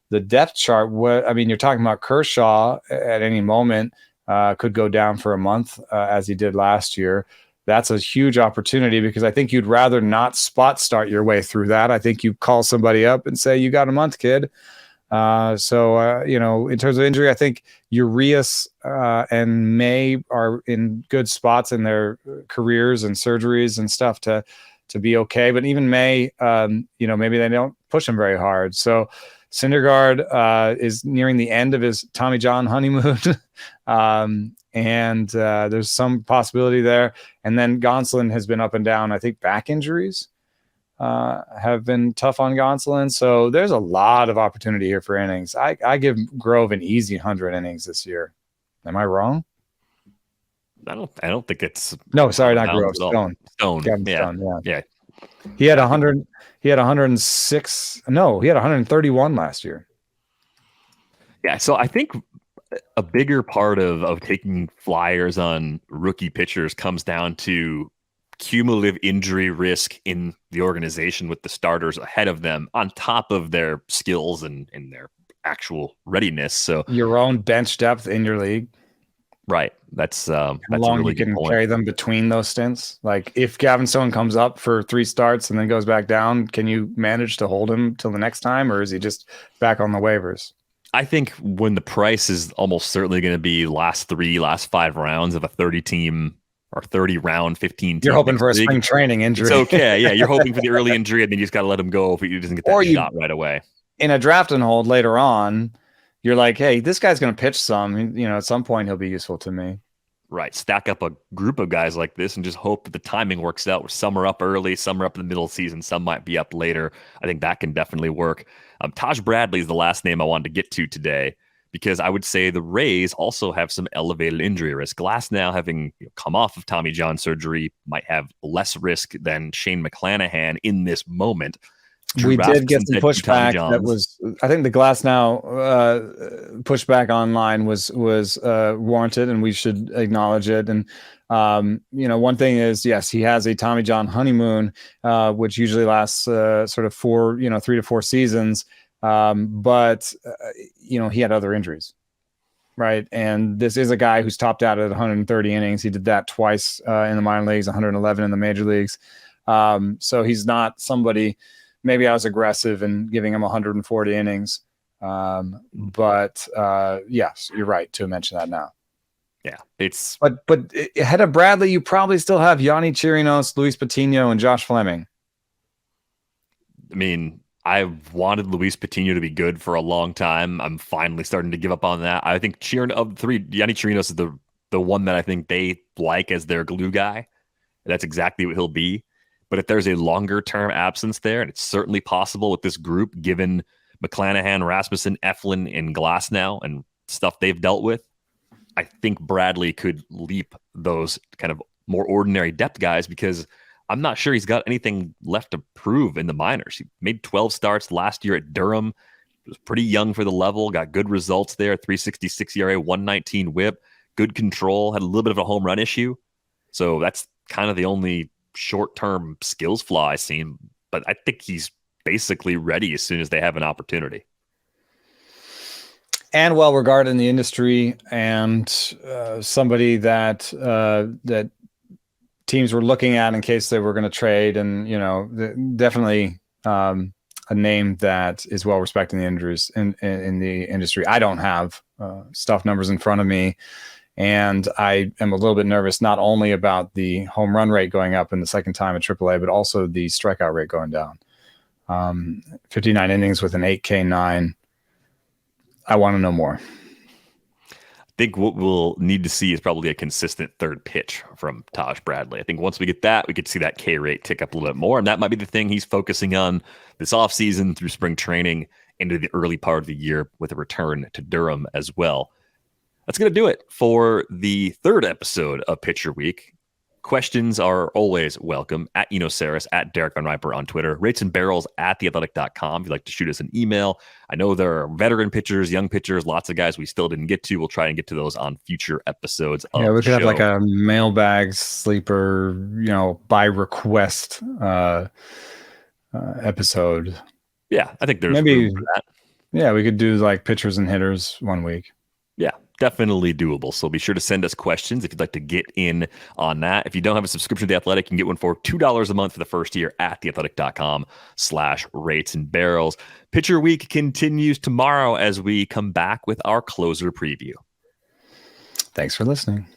the depth chart, you're talking about Kershaw at any moment. could go down for a month as he did last year. That's a huge opportunity because I think you'd rather not spot start your way through that. I think you call somebody up and say, you got a month, kid. In terms of injury, I think Urias and May are in good spots in their careers and surgeries and stuff to be okay. But even May, maybe they don't push him very hard. So Syndergaard is nearing the end of his Tommy John honeymoon. And there's some possibility there. And then Gonsolin has been up and down. I think back injuries have been tough on Gonsolin. So there's a lot of opportunity here for innings. I give Grove an easy 100 innings this year. Am I wrong? I don't think it's no. Sorry, not Grove. Stone. Yeah. He had 100. He had 106. No, he had 131 last year. Yeah. So I think a bigger part of taking flyers on rookie pitchers comes down to cumulative injury risk in the organization with the starters ahead of them on top of their skills and their actual readiness. So your own bench depth in your league. Right. That's how long really you can carry them between those stints. Like if Gavin Stone comes up for 3 starts and then goes back down, can you manage to hold him till the next time, or is he just back on the waivers? I think when the price is almost certainly going to be last 5 rounds of a 30 team or 30 round 15 team. You're hoping for a spring training injury. It's okay. Yeah. You're hoping for the early injury and then you just got to let him go if he doesn't get that shot right away. In a draft and hold later on, you're like, hey, this guy's going to pitch some, at some point he'll be useful to me. Right. Stack up a group of guys like this and just hope that the timing works out. Some are up early, some are up in the middle of the season, some might be up later. I think that can definitely work. Taj Bradley is the last name I wanted to get to today because I would say the Rays also have some elevated injury risk. Glasnow, having come off of Tommy John surgery, might have less risk than Shane McClanahan in this moment. We did get some pushback. That was, I think, the Glasnow pushback online was warranted, and we should acknowledge it. And one thing is, yes, he has a Tommy John honeymoon, which usually lasts sort of 3 to 4 seasons. But he had other injuries, right? And this is a guy who's topped out at 130 innings. He did that twice in the minor leagues, 111 in the major leagues. So he's not somebody. Maybe I was aggressive in giving him 140 innings. But yes, you're right to mention that now. Yeah, it's but ahead of Bradley, you probably still have Yanni Chirinos, Luis Patino, and Josh Fleming. I mean, I've wanted Luis Patino to be good for a long time. I'm finally starting to give up on that. I think of the 3, Yanni Chirinos is the one that I think they like as their glue guy. That's exactly what he'll be. But if there's a longer-term absence there, and it's certainly possible with this group, given McClanahan, Rasmussen, Eflin, and Glasnow and stuff they've dealt with, I think Bradley could leap those kind of more ordinary depth guys because I'm not sure he's got anything left to prove in the minors. He made 12 starts last year at Durham. He was pretty young for the level, got good results there, 3.66 ERA, 119 whip, good control, had a little bit of a home run issue. So that's kind of the only short-term skills flaw I've seen, but I think he's basically ready as soon as they have an opportunity. And well regarded in the industry, and somebody that teams were looking at in case they were going to trade, and definitely a name that is well respected in the industry. I don't have stuff numbers in front of me. And I am a little bit nervous, not only about the home run rate going up in the second time at AAA, but also the strikeout rate going down. 59 innings with an 8K9. I want to know more. I think what we'll need to see is probably a consistent third pitch from Taj Bradley. I think once we get that, we could see that K rate tick up a little bit more. And that might be the thing he's focusing on this offseason through spring training into the early part of the year with a return to Durham as well. That's going to do it for the 3rd episode of Pitcher Week. Questions are always welcome at Enoceris, at Derek Van Riper on Twitter, rates and barrels at theathletic.com. If you'd like to shoot us an email, I know there are veteran pitchers, young pitchers, lots of guys we still didn't get to. We'll try and get to those on future episodes. Yeah, we could have like a mailbag sleeper, by request episode. Yeah, I think there's room for that. Yeah, we could do like pitchers and hitters one week. Yeah, definitely doable. So be sure to send us questions if you'd like to get in on that. If you don't have a subscription to The Athletic, you can get one for $2 a month for the first year at theathletic.com/rates and barrels. Pitcher week continues tomorrow as we come back with our closer preview. Thanks for listening.